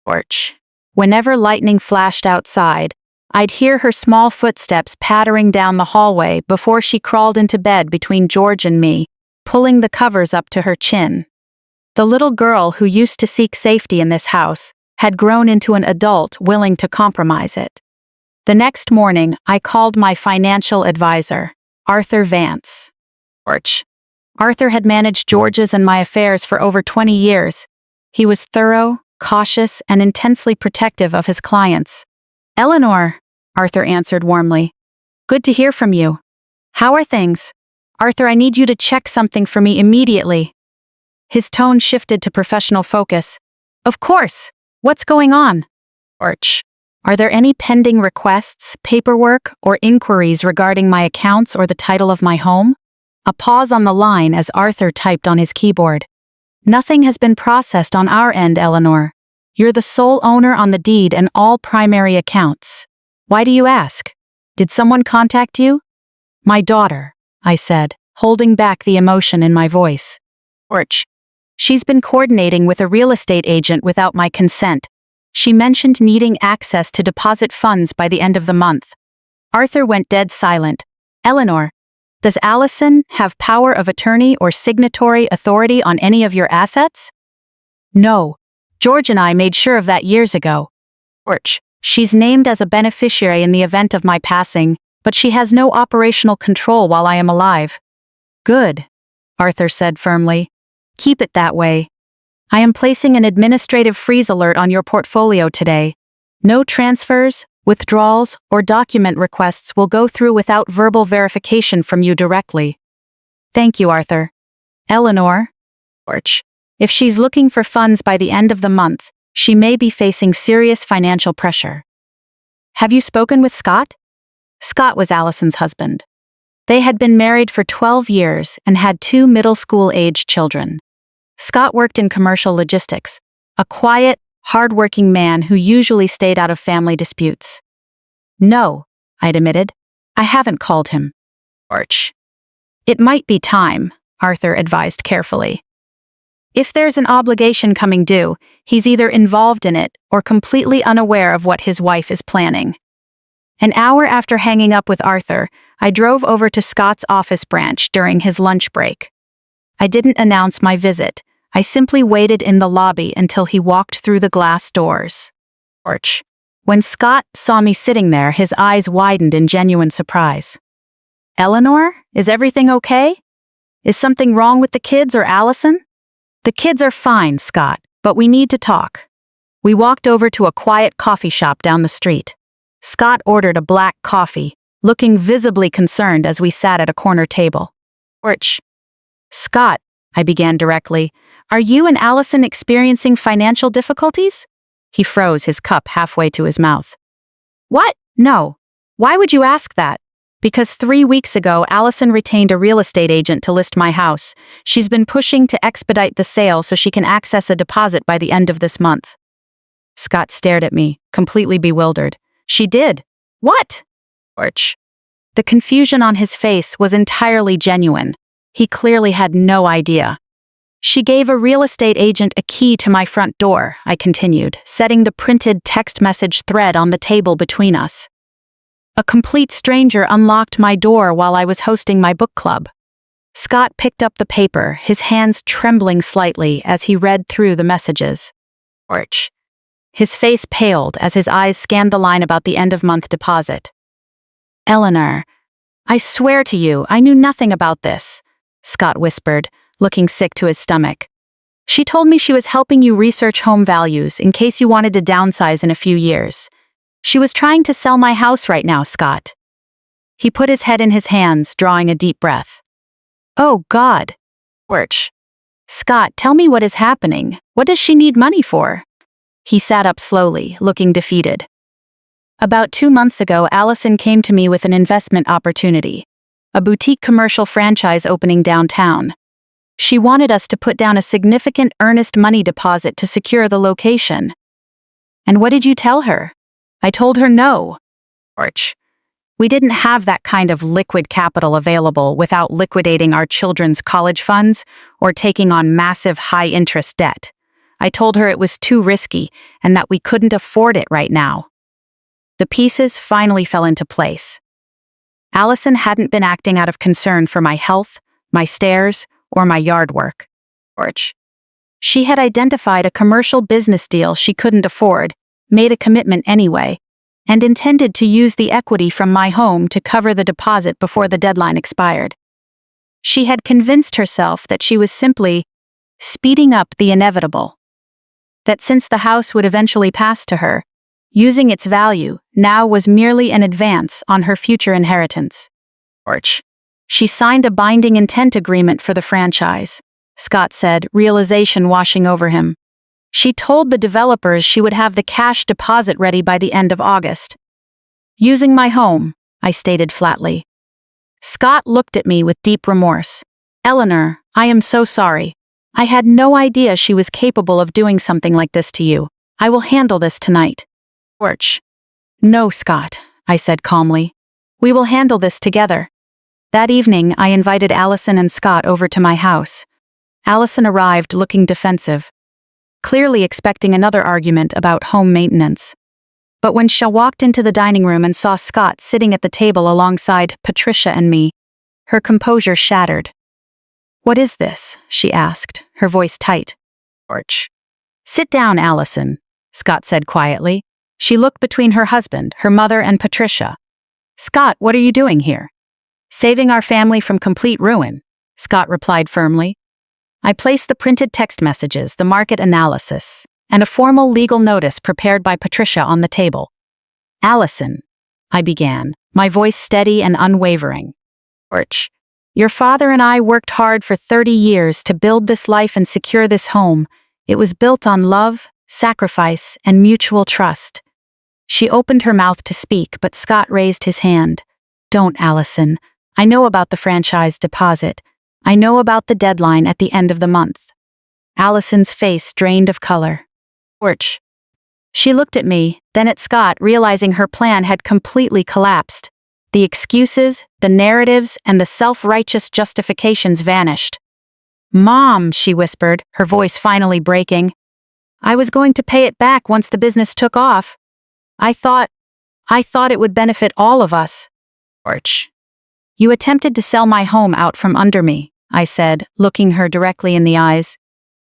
Porch. Whenever lightning flashed outside, I'd hear her small footsteps pattering down the hallway before she crawled into bed between George and me, pulling the covers up to her chin. The little girl who used to seek safety in this house had grown into an adult willing to compromise it. The next morning, I called my financial advisor, Arthur Vance. Porch. Arthur had managed George's and my affairs for over 20 years. He was thorough, cautious, and intensely protective of his clients. Eleanor, Arthur answered warmly. Good to hear from you. How are things? Arthur, I need you to check something for me immediately. His tone shifted to professional focus. Of course. What's going on? Porch. Are there any pending requests, paperwork, or inquiries regarding my accounts or the title of my home? A pause on the line as Arthur typed on his keyboard. Nothing has been processed on our end, Eleanor. You're the sole owner on the deed and all primary accounts. Why do you ask? Did someone contact you? My daughter, I said, holding back the emotion in my voice. Orch. She's been coordinating with a real estate agent without my consent. She mentioned needing access to deposit funds by the end of the month. Arthur went dead silent. Eleanor, does Allison have power of attorney or signatory authority on any of your assets? No. George and I made sure of that years ago. Orch. She's named as a beneficiary in the event of my passing, but she has no operational control while I am alive. Good, Arthur said firmly. Keep it that way. I am placing an administrative freeze alert on your portfolio today. No transfers, withdrawals, or document requests will go through without verbal verification from you directly. Thank you, Arthur. Eleanor? Orch. If she's looking for funds by the end of the month, she may be facing serious financial pressure. Have you spoken with Scott? Scott was Allison's husband. They had been married for 12 years and had 2 middle school-aged children. Scott worked in commercial logistics, a quiet, hard-working man who usually stayed out of family disputes. No, I'd admitted. I haven't called him. Orch. It might be time, Arthur advised carefully. If there's an obligation coming due, he's either involved in it or completely unaware of what his wife is planning. An hour after hanging up with Arthur, I drove over to Scott's office branch during his lunch break. I didn't announce my visit. I simply waited in the lobby until he walked through the glass doors. Orch. When Scott saw me sitting there, his eyes widened in genuine surprise. Eleanor, is everything okay? Is something wrong with the kids or Allison? The kids are fine, Scott, but we need to talk. We walked over to a quiet coffee shop down the street. Scott ordered a black coffee, looking visibly concerned as we sat at a corner table. Orch. Scott, I began directly, are you and Allison experiencing financial difficulties? He froze, his cup halfway to his mouth. What? No. Why would you ask that? Because 3 weeks ago, Allison retained a real estate agent to list my house. She's been pushing to expedite the sale so she can access a deposit by the end of this month. Scott stared at me, completely bewildered. She did. What? Orch. The confusion on his face was entirely genuine. He clearly had no idea. She gave a real estate agent a key to my front door, I continued, setting the printed text message thread on the table between us. A complete stranger unlocked my door while I was hosting my book club. Scott picked up the paper, his hands trembling slightly as he read through the messages. Orch. His face paled as his eyes scanned the line about the end-of-month deposit. Eleanor, I swear to you, I knew nothing about this, Scott whispered, looking sick to his stomach. She told me she was helping you research home values in case you wanted to downsize in a few years. She was trying to sell my house right now, Scott. He put his head in his hands, drawing a deep breath. Oh, God. Orch. Scott, tell me what is happening. What does she need money for? He sat up slowly, looking defeated. About 2 months ago, Allison came to me with an investment opportunity, a boutique commercial franchise opening downtown. She wanted us to put down a significant earnest money deposit to secure the location. And what did you tell her? I told her no. Orch. We didn't have that kind of liquid capital available without liquidating our children's college funds or taking on massive high-interest debt. I told her it was too risky and that we couldn't afford it right now. The pieces finally fell into place. Allison hadn't been acting out of concern for my health, my stairs, or my yard work. Orch. She had identified a commercial business deal she couldn't afford, made a commitment anyway, and intended to use the equity from my home to cover the deposit before the deadline expired. She had convinced herself that she was simply speeding up the inevitable. That since the house would eventually pass to her, using its value now was merely an advance on her future inheritance. Orch. She signed a binding intent agreement for the franchise, Scott said, realization washing over him. She told the developers she would have the cash deposit ready by the end of August. Using my home, I stated flatly. Scott looked at me with deep remorse. Eleanor, I am so sorry. I had no idea she was capable of doing something like this to you. I will handle this tonight. Orch. No, Scott, I said calmly. We will handle this together. That evening, I invited Allison and Scott over to my house. Allison arrived looking defensive, clearly expecting another argument about home maintenance. But when she walked into the dining room and saw Scott sitting at the table alongside Patricia and me, her composure shattered. "What is this?" she asked, her voice tight. "Porch." "Sit down, Allison," Scott said quietly. She looked between her husband, her mother, and Patricia. "Scott, what are you doing here?" "Saving our family from complete ruin," Scott replied firmly. I placed the printed text messages, the market analysis, and a formal legal notice prepared by Patricia on the table. "Allison," I began, my voice steady and unwavering. "Porch, your father and I worked hard for 30 years to build this life and secure this home. It was built on love, sacrifice, and mutual trust." She opened her mouth to speak, but Scott raised his hand. "Don't, Allison. I know about the franchise deposit. I know about the deadline at the end of the month." Allison's face drained of color. "Porch." She looked at me, then at Scott, realizing her plan had completely collapsed. The excuses, the narratives, and the self-righteous justifications vanished. "Mom," she whispered, her voice finally breaking. "I was going to pay it back once the business took off. I thought it would benefit all of us." "Porch." "You attempted to sell my home out from under me," I said, looking her directly in the eyes.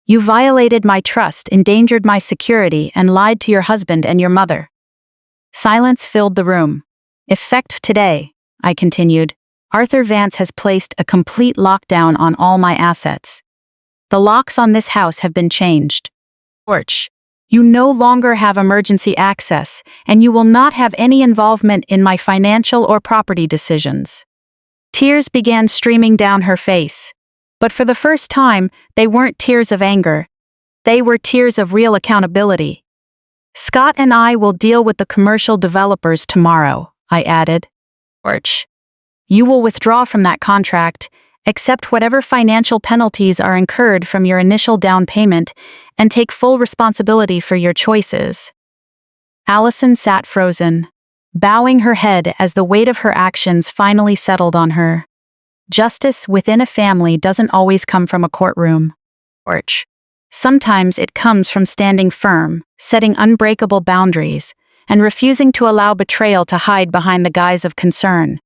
"You violated my trust, endangered my security, and lied to your husband and your mother." Silence filled the room. "Effect today," I continued. "Arthur Vance has placed a complete lockdown on all my assets. The locks on this house have been changed. Porch, you no longer have emergency access, and you will not have any involvement in my financial or property decisions." Tears began streaming down her face. But for the first time, they weren't tears of anger. They were tears of real accountability. "Scott and I will deal with the commercial developers tomorrow," I added. "Porch, you will withdraw from that contract, accept whatever financial penalties are incurred from your initial down payment, and take full responsibility for your choices." Allison sat frozen, bowing her head as the weight of her actions finally settled on her. Justice within a family doesn't always come from a courtroom. Porch. Sometimes it comes from standing firm, setting unbreakable boundaries, and refusing to allow betrayal to hide behind the guise of concern.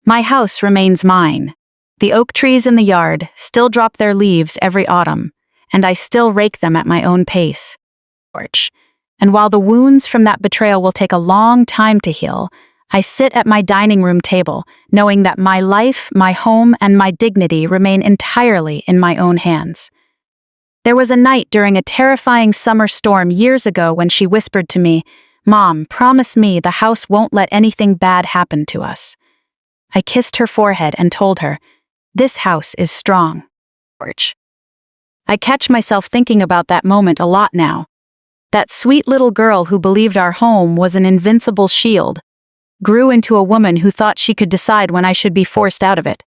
My house remains mine. The oak trees in the yard still drop their leaves every autumn, and I still rake them at my own pace. Porch. And while the wounds from that betrayal will take a long time to heal, I sit at my dining room table, knowing that my life, my home, and my dignity remain entirely in my own hands. There was a night during a terrifying summer storm years ago when she whispered to me, "Mom, promise me the house won't let anything bad happen to us." I kissed her forehead and told her, "This house is strong." Porch. I catch myself thinking about that moment a lot now. That sweet little girl who believed our home was an invincible shield grew into a woman who thought she could decide when I should be forced out of it.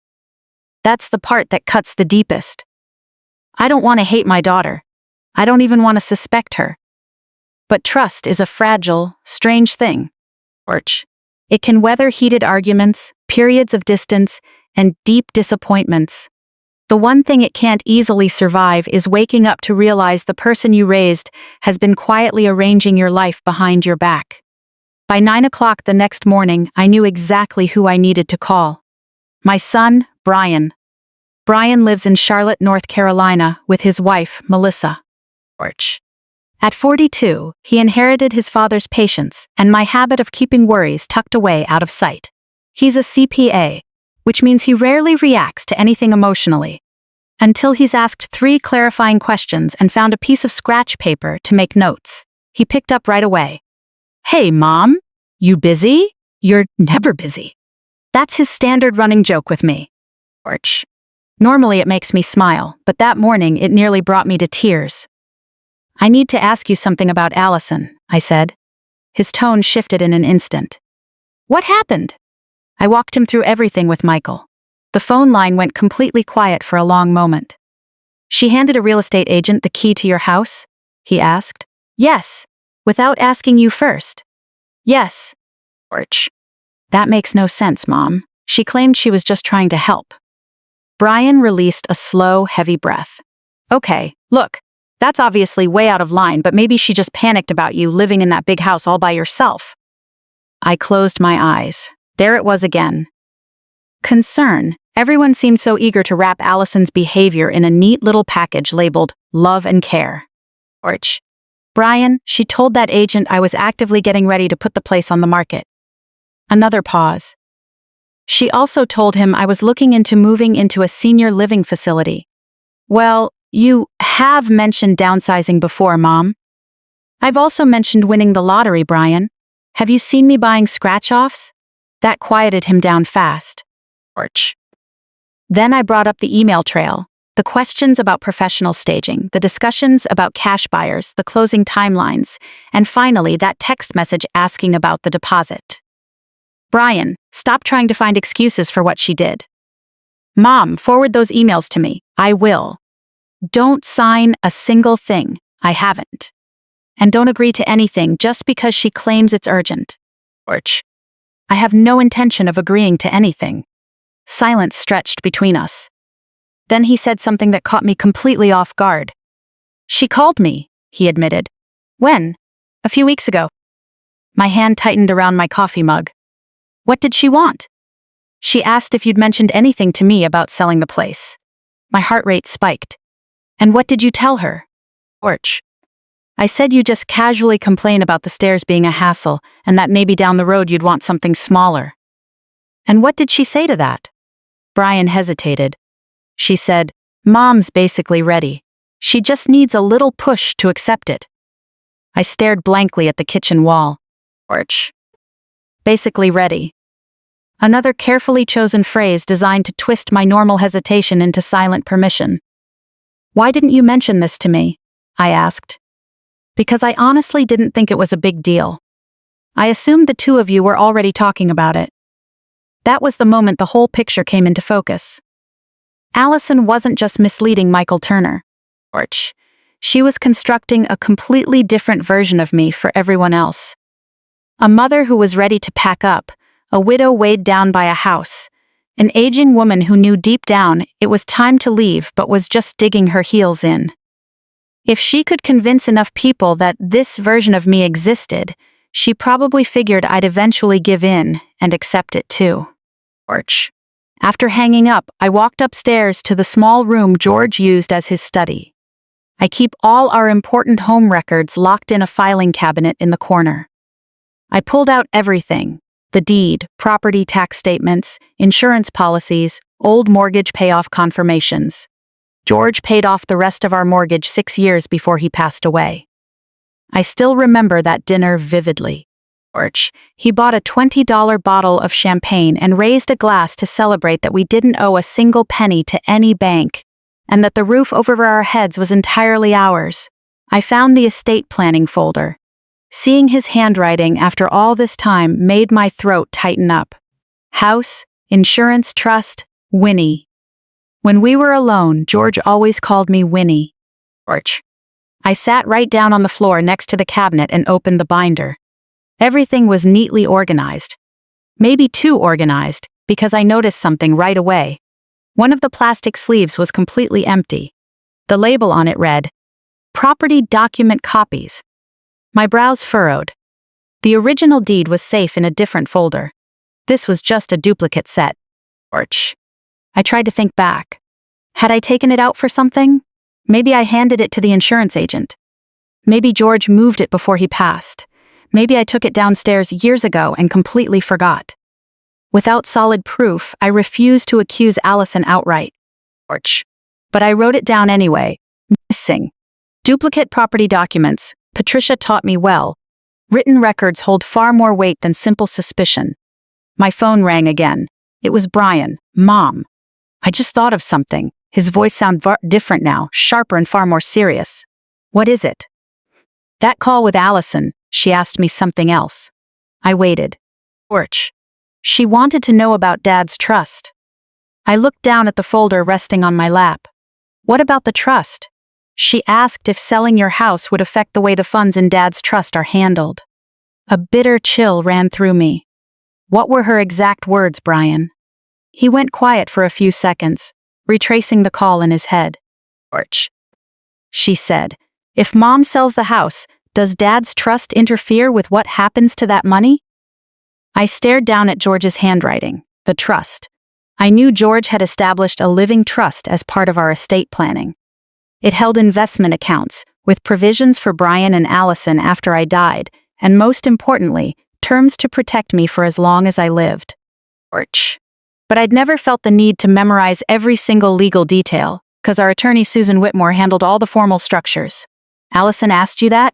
That's the part that cuts the deepest. I don't want to hate my daughter. I don't even want to suspect her. But trust is a fragile, strange thing. Porch. It can weather heated arguments, periods of distance, and deep disappointments. The one thing it can't easily survive is waking up to realize the person you raised has been quietly arranging your life behind your back. By 9 o'clock the next morning, I knew exactly who I needed to call. My son, Brian. Brian lives in Charlotte, North Carolina, with his wife, Melissa. Porch. At 42, he inherited his father's patience and my habit of keeping worries tucked away out of sight. He's a CPA, which means he rarely reacts to anything emotionally, until he's asked 3 clarifying questions and found a piece of scratch paper to make notes. He picked up right away. "Hey, Mom, you busy? You're never busy." That's his standard running joke with me. Porch. Normally it makes me smile, but that morning it nearly brought me to tears. "I need to ask you something about Allison," I said. His tone shifted in an instant. "What happened?" I walked him through everything with Michael. The phone line went completely quiet for a long moment. "She handed a real estate agent the key to your house?" he asked. "Yes. Without asking you first?" "Yes." Porch. That makes no sense, Mom. She claimed she was just trying to help. Brian released a slow, heavy breath. Okay, look, that's obviously way out of line, but maybe she just panicked about you living in that big house all by yourself. I closed my eyes. There it was again. Concern. Everyone seemed so eager to wrap Allison's behavior in a neat little package labeled love and care. Orch. Brian, she told that agent I was actively getting ready to put the place on the market. Another pause. She also told him I was looking into moving into a senior living facility. Well, you have mentioned downsizing before, Mom. I've also mentioned winning the lottery, Brian. Have you seen me buying scratch-offs? That quieted him down fast. Orch. Then I brought up the email trail, the questions about professional staging, the discussions about cash buyers, the closing timelines, and finally that text message asking about the deposit. Brian, stop trying to find excuses for what she did. Mom, forward those emails to me. I will. Don't sign a single thing. I haven't. And don't agree to anything just because she claims it's urgent. Orch. I have no intention of agreeing to anything. Silence stretched between us. Then he said something that caught me completely off guard. She called me, he admitted. When? A few weeks ago. My hand tightened around my coffee mug. What did she want? She asked if you'd mentioned anything to me about selling the place. My heart rate spiked. And what did you tell her? Orch. I said you just casually complain about the stairs being a hassle and that maybe down the road you'd want something smaller. And what did she say to that? Brian hesitated. She said, Mom's basically ready. She just needs a little push to accept it. I stared blankly at the kitchen wall. Orch. Basically ready. Another carefully chosen phrase designed to twist my normal hesitation into silent permission. Why didn't you mention this to me? I asked. Because I honestly didn't think it was a big deal. I assumed the two of you were already talking about it. That was the moment the whole picture came into focus. Allison wasn't just misleading Michael Turner. Orch. She was constructing a completely different version of me for everyone else. A mother who was ready to pack up, a widow weighed down by a house, an aging woman who knew deep down it was time to leave but was just digging her heels in. If she could convince enough people that this version of me existed, she probably figured I'd eventually give in and accept it too. Orch. After hanging up, I walked upstairs to the small room George used as his study. I keep all our important home records locked in a filing cabinet in the corner. I pulled out everything: the deed, property tax statements, insurance policies, old mortgage payoff confirmations. George paid off the rest of our mortgage 6 years before he passed away. I still remember that dinner vividly. George, he bought a $20 bottle of champagne and raised a glass to celebrate that we didn't owe a single penny to any bank, and that the roof over our heads was entirely ours. I found the estate planning folder. Seeing his handwriting after all this time made my throat tighten up. House, insurance trust, Winnie. When we were alone, George always called me Winnie. George. I sat right down on the floor next to the cabinet and opened the binder. Everything was neatly organized. Maybe too organized, because I noticed something right away. One of the plastic sleeves was completely empty. The label on it read, Property Document Copies. My brows furrowed. The original deed was safe in a different folder. This was just a duplicate set. Orch. I tried to think back. Had I taken it out for something? Maybe I handed it to the insurance agent. Maybe George moved it before he passed. Maybe I took it downstairs years ago and completely forgot. Without solid proof, I refused to accuse Allison outright. Orch. But I wrote it down anyway. Missing. Duplicate property documents. Patricia taught me well. Written records hold far more weight than simple suspicion. My phone rang again. It was Brian. Mom. I just thought of something. His voice sounded different now, sharper and far more serious. What is it? That call with Allison, she asked me something else. I waited. Orch. She wanted to know about Dad's trust. I looked down at the folder resting on my lap. What about the trust? She asked if selling your house would affect the way the funds in Dad's trust are handled. A bitter chill ran through me. What were her exact words, Brian? He went quiet for a few seconds, retracing the call in his head. George, she said, if Mom sells the house, does Dad's trust interfere with what happens to that money? I stared down at George's handwriting, the trust. I knew George had established a living trust as part of our estate planning. It held investment accounts, with provisions for Brian and Allison after I died, and most importantly, terms to protect me for as long as I lived. George. But I'd never felt the need to memorize every single legal detail, because our attorney Susan Whitmore handled all the formal structures. Allison asked you that?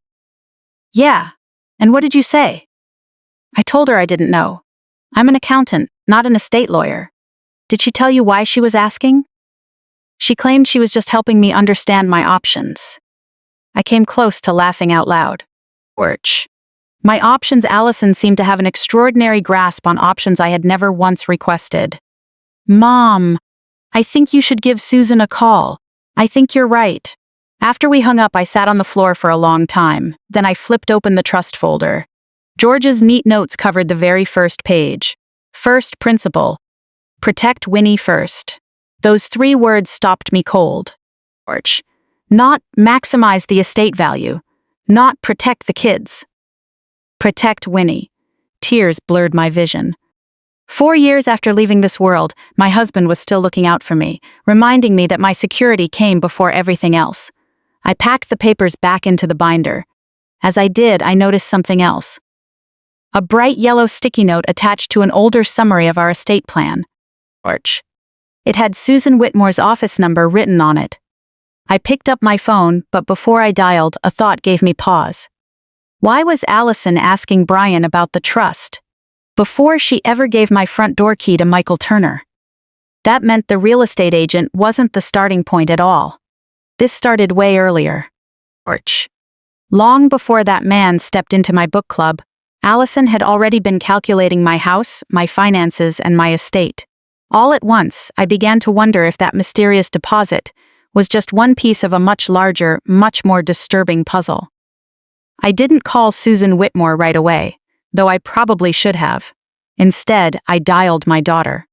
Yeah. And what did you say? I told her I didn't know. I'm an accountant, not an estate lawyer. Did she tell you why she was asking? She claimed she was just helping me understand my options. I came close to laughing out loud. George. My options. Allison seemed to have an extraordinary grasp on options I had never once requested. Mom, I think you should give Susan a call. I think you're right. After we hung up, I sat on the floor for a long time. Then I flipped open the trust folder. George's neat notes covered the very first page. First principle. Protect Winnie first. Those 3 words stopped me cold. George. Not maximize the estate value. Not protect the kids. Protect Winnie. Tears blurred my vision. 4 years after leaving this world, my husband was still looking out for me, reminding me that my security came before everything else. I packed the papers back into the binder. As I did, I noticed something else. A bright yellow sticky note attached to an older summary of our estate plan. George. It had Susan Whitmore's office number written on it. I picked up my phone, but before I dialed, a thought gave me pause. Why was Allison asking Brian about the trust? Before she ever gave my front door key to Michael Turner. That meant the real estate agent wasn't the starting point at all. This started way earlier. George. Long before that man stepped into my book club, Allison had already been calculating my house, my finances, and my estate. All at once, I began to wonder if that mysterious deposit was just one piece of a much larger, much more disturbing puzzle. I didn't call Susan Whitmore right away, though I probably should have. Instead, I dialed my daughter.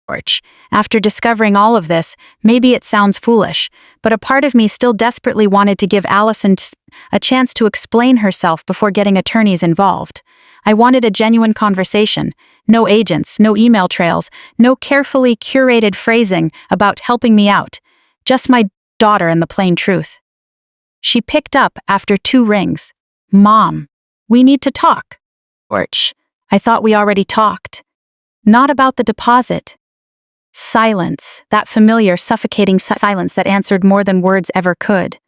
George. After discovering all of this, maybe it sounds foolish, but a part of me still desperately wanted to give Allison a chance to explain herself before getting attorneys involved. I wanted a genuine conversation, no agents, no email trails, no carefully curated phrasing about helping me out, just my daughter and the plain truth. She picked up after 2 rings. Mom, we need to talk. George. I thought we already talked. Not about the deposit. Silence, that familiar, suffocating silence that answered more than words ever could.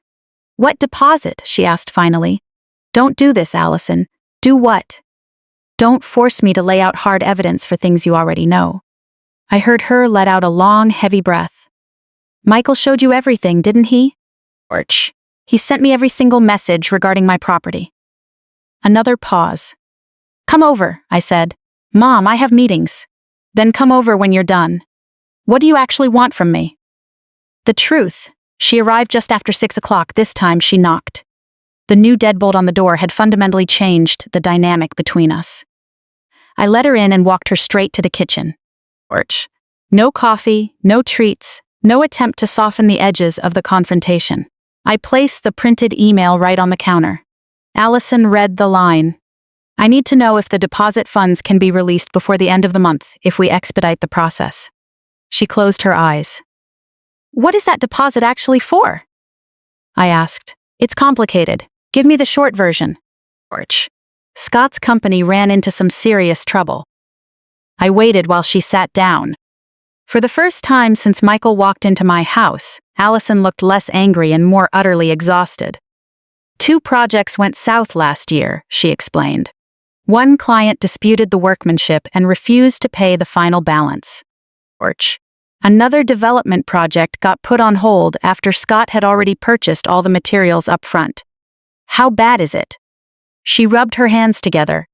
What deposit? She asked finally. Don't do this, Allison. Do what? Don't force me to lay out hard evidence for things you already know. I heard her let out a long, heavy breath. Michael showed you everything, didn't he? George. He sent me every single message regarding my property. Another pause. Come over, I said. Mom, I have meetings. Then come over when you're done. What do you actually want from me? The truth. She arrived just after 6 o'clock. This time she knocked. The new deadbolt on the door had fundamentally changed the dynamic between us. I let her in and walked her straight to the kitchen. George. No coffee, no treats, no attempt to soften the edges of the confrontation. I placed the printed email right on the counter. Allison read the line. I need to know if the deposit funds can be released before the end of the month if we expedite the process. She closed her eyes. What is that deposit actually for? I asked. It's complicated. Give me the short version. George. Scott's company ran into some serious trouble. I waited while she sat down. For the first time since Michael walked into my house, Allison looked less angry and more utterly exhausted. 2 projects went south last year, she explained. One client disputed the workmanship and refused to pay the final balance. George. Another development project got put on hold after Scott had already purchased all the materials up front. How bad is it? She rubbed her hands together.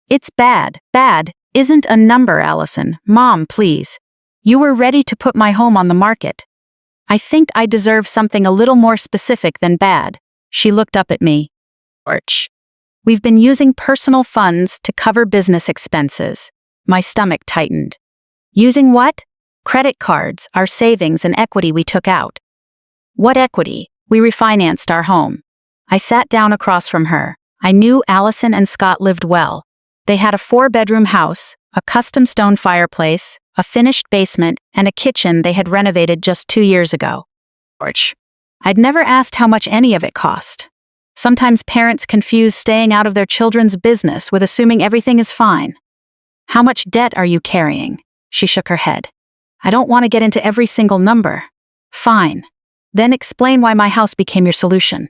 It's bad. Bad isn't a number, Allison. Mom, please. You were ready to put my home on the market. I think I deserve something a little more specific than bad. She looked up at me. George. We've been using personal funds to cover business expenses. My stomach tightened. Using what? Credit cards, our savings and equity we took out. What equity? We refinanced our home. I sat down across from her. I knew Allison and Scott lived well. They had a 4-bedroom house, a custom stone fireplace, a finished basement, and a kitchen they had renovated just 2 years ago. I'd never asked how much any of it cost. Sometimes parents confuse staying out of their children's business with assuming everything is fine. How much debt are you carrying? She shook her head. I don't want to get into every single number. Fine. Then explain why my house became your solution.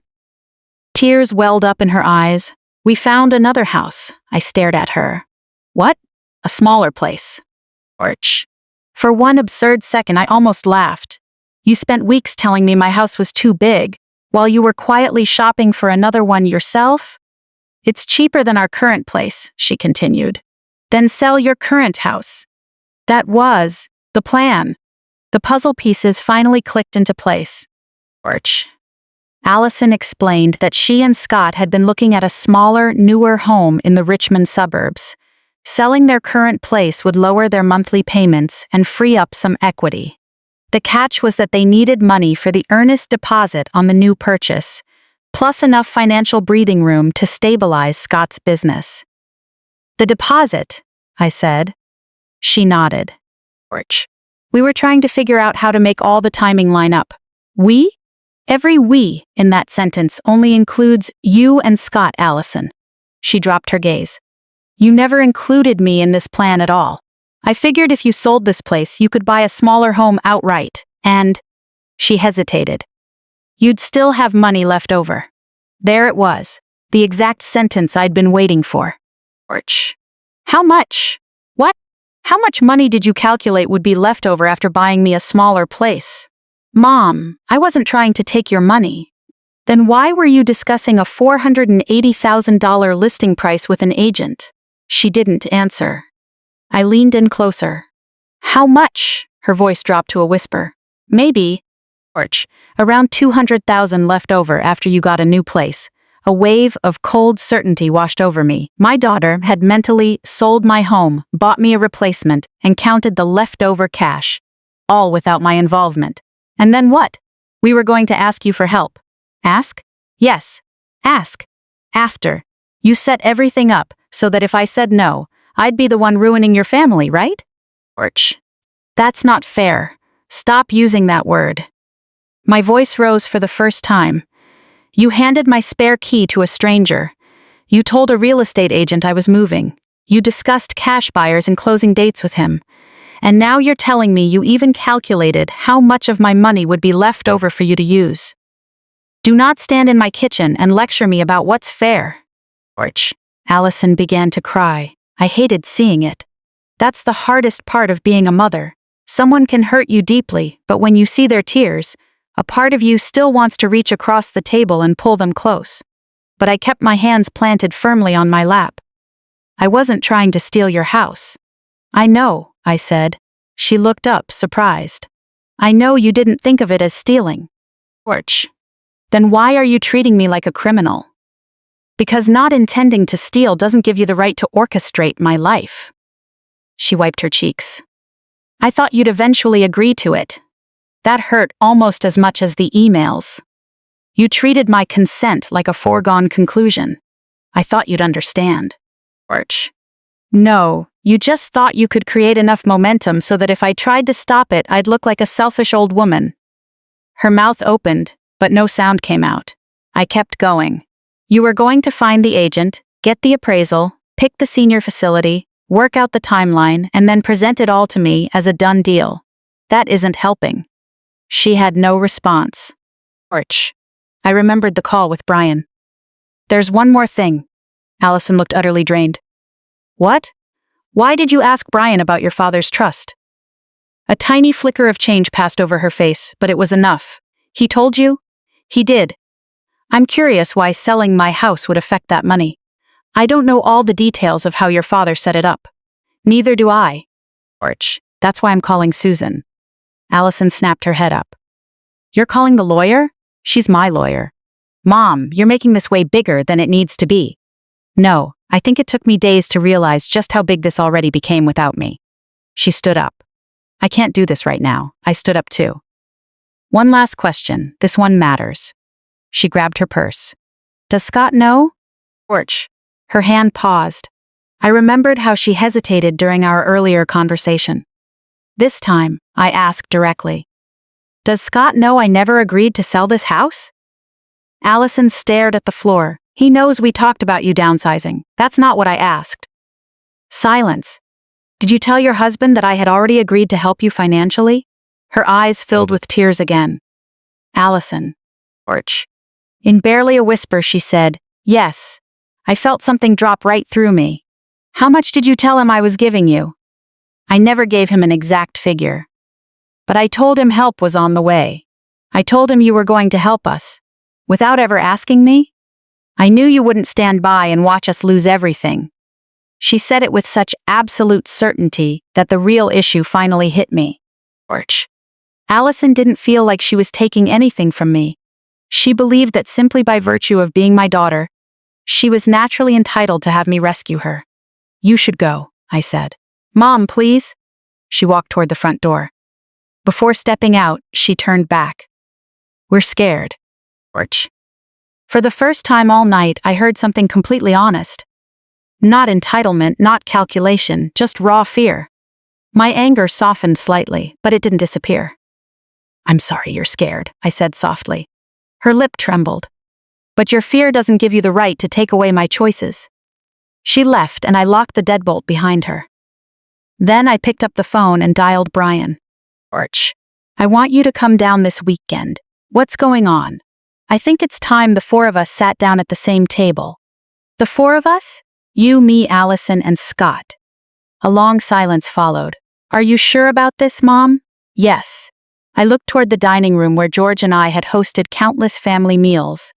Tears welled up in her eyes. We found another house. I stared at her. What? A smaller place. For one absurd second, I almost laughed. You spent weeks telling me my house was too big, while you were quietly shopping for another one yourself? It's cheaper than our current place, she continued. Then sell your current house. That was the plan. The puzzle pieces finally clicked into place. Allison explained that she and Scott had been looking at a smaller, newer home in the Richmond suburbs. Selling their current place would lower their monthly payments and free up some equity. The catch was that they needed money for the earnest deposit on the new purchase, plus enough financial breathing room to stabilize Scott's business. The deposit, I said. She nodded. We were trying to figure out how to make all the timing line up. We? Every we in that sentence only includes you and Scott, Allison. She dropped her gaze. You never included me in this plan at all. I figured if you sold this place, you could buy a smaller home outright, and… She hesitated. You'd still have money left over. There it was, the exact sentence I'd been waiting for. How much? What? How much money did you calculate would be left over after buying me a smaller place? Mom, I wasn't trying to take your money. Then why were you discussing a $480,000 listing price with an agent? She didn't answer. I leaned in closer. How much? Her voice dropped to a whisper. Maybe, around $200,000 left over after you got a new place. A wave of cold certainty washed over me. My daughter had mentally sold my home, bought me a replacement, and counted the leftover cash. All without my involvement. And then what? We were going to ask you for help. Ask? Yes. Ask. After. You set everything up so that if I said no, I'd be the one ruining your family, right? That's not fair. Stop using that word. My voice rose for the first time. You handed my spare key to a stranger. You told a real estate agent I was moving. You discussed cash buyers and closing dates with him. And now you're telling me you even calculated how much of my money would be left over for you to use. Do not stand in my kitchen and lecture me about what's fair. Allison began to cry. I hated seeing it. That's the hardest part of being a mother. Someone can hurt you deeply, but when you see their tears, a part of you still wants to reach across the table and pull them close. But I kept my hands planted firmly on my lap. I wasn't trying to steal your house. I know, I said. She looked up, surprised. I know you didn't think of it as stealing. Then why are you treating me like a criminal? Because not intending to steal doesn't give you the right to orchestrate my life. She wiped her cheeks. I thought you'd eventually agree to it. That hurt almost as much as the emails. You treated my consent like a foregone conclusion. I thought you'd understand. No, you just thought you could create enough momentum so that if I tried to stop it, I'd look like a selfish old woman. Her mouth opened, but no sound came out. I kept going. You were going to find the agent, get the appraisal, pick the senior facility, work out the timeline, and then present it all to me as a done deal. That isn't helping. She had no response. I remembered the call with Brian. There's one more thing. Allison looked utterly drained. What? Why did you ask Brian about your father's trust? A tiny flicker of change passed over her face, but it was enough. He told you? He did. I'm curious why selling my house would affect that money. I don't know all the details of how your father set it up. Neither do I. That's why I'm calling Susan. Allison snapped her head up. You're calling the lawyer? She's my lawyer. Mom, you're making this way bigger than it needs to be. No, I think it took me days to realize just how big this already became without me. She stood up. I can't do this right now. I stood up too. One last question. This one matters. She grabbed her purse. Does Scott know? George. Her hand paused. I remembered how she hesitated during our earlier conversation. This time, I asked directly. Does Scott know I never agreed to sell this house? Allison stared at the floor. He knows we talked about you downsizing. That's not what I asked. Silence. Did you tell your husband that I had already agreed to help you financially? Her eyes filled with tears again. Allison. George. In barely a whisper, she said, Yes. I felt something drop right through me. How much did you tell him I was giving you? I never gave him an exact figure. But I told him help was on the way. I told him you were going to help us. Without ever asking me? I knew you wouldn't stand by and watch us lose everything. She said it with such absolute certainty that the real issue finally hit me. George. Allison didn't feel like she was taking anything from me. She believed that simply by virtue of being my daughter, she was naturally entitled to have me rescue her. You should go, I said. Mom, please. She walked toward the front door. Before stepping out, she turned back. We're scared. George. For the first time all night, I heard something completely honest. Not entitlement, not calculation, just raw fear. My anger softened slightly, but it didn't disappear. I'm sorry you're scared, I said softly. Her lip trembled. But your fear doesn't give you the right to take away my choices. She left and I locked the deadbolt behind her. Then I picked up the phone and dialed Brian. George, I want you to come down this weekend. What's going on? I think it's time the four of us sat down at the same table. The four of us? You, me, Allison, and Scott. A long silence followed. Are you sure about this, Mom? Yes. I looked toward the dining room where George and I had hosted countless family meals.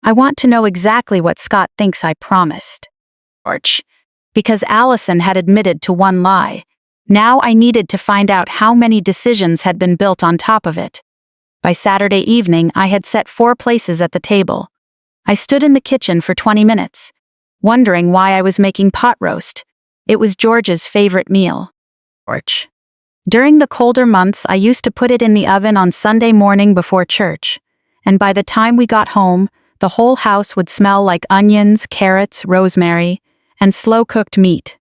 I want to know exactly what Scott thinks I promised. George. Because Allison had admitted to one lie. Now I needed to find out how many decisions had been built on top of it. By Saturday evening, I had set 4 places at the table. I stood in the kitchen for 20 minutes, wondering why I was making pot roast. It was George's favorite meal. George. During the colder months, I used to put it in the oven on Sunday morning before church, and by the time we got home, the whole house would smell like onions, carrots, rosemary, and slow-cooked meat.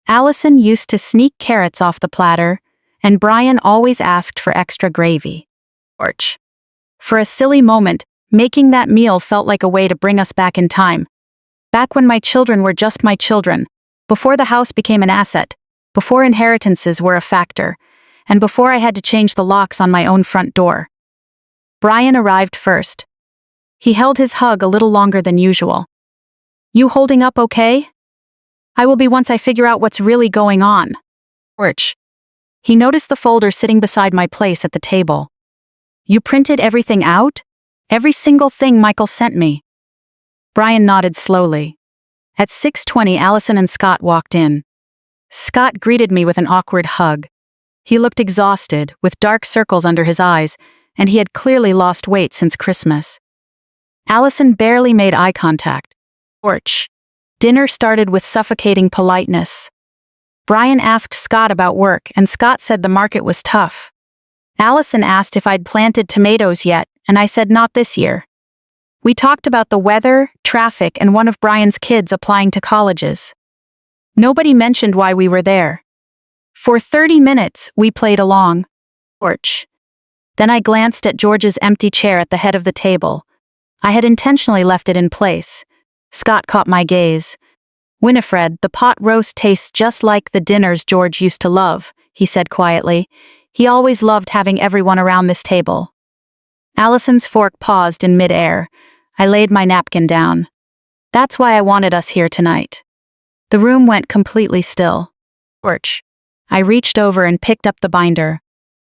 Allison used to sneak carrots off the platter, and Brian always asked for extra gravy. George. For a silly moment, making that meal felt like a way to bring us back in time. Back when my children were just my children, before the house became an asset, before inheritances were a factor, and before I had to change the locks on my own front door. Brian arrived first. He held his hug a little longer than usual. You holding up okay? I will be once I figure out what's really going on. George. He noticed the folder sitting beside my place at the table. You printed everything out? Every single thing Michael sent me. Brian nodded slowly. At 6:20, Allison and Scott walked in. Scott greeted me with an awkward hug. He looked exhausted, with dark circles under his eyes, and he had clearly lost weight since Christmas. Allison barely made eye contact. George. Dinner started with suffocating politeness. Brian asked Scott about work, and Scott said the market was tough. Allison asked if I'd planted tomatoes yet, and I said not this year. We talked about the weather, traffic, and one of Brian's kids applying to colleges. Nobody mentioned why we were there. For 30 minutes, we played along. George. Then I glanced at George's empty chair at the head of the table. I had intentionally left it in place. Scott caught my gaze. Winifred, the pot roast tastes just like the dinners George used to love, he said quietly. He always loved having everyone around this table. Allison's fork paused in mid-air. I laid my napkin down. That's why I wanted us here tonight. The room went completely still. George. I reached over and picked up the binder.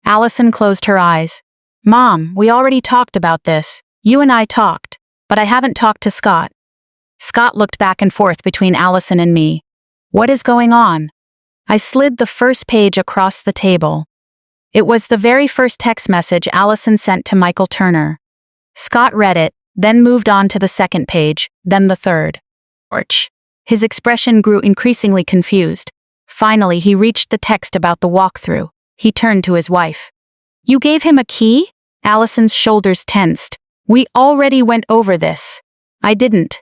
Allison closed her eyes. Mom, we already talked about this. You and I talked, but I haven't talked to Scott. Scott looked back and forth between Allison and me. What is going on? I slid the first page across the table. It was the very first text message Allison sent to Michael Turner. Scott read it, then moved on to the second page, then the third. George. His expression grew increasingly confused. Finally, he reached the text about the walkthrough. He turned to his wife. "You gave him a key?" Allison's shoulders tensed. "We already went over this." "I didn't."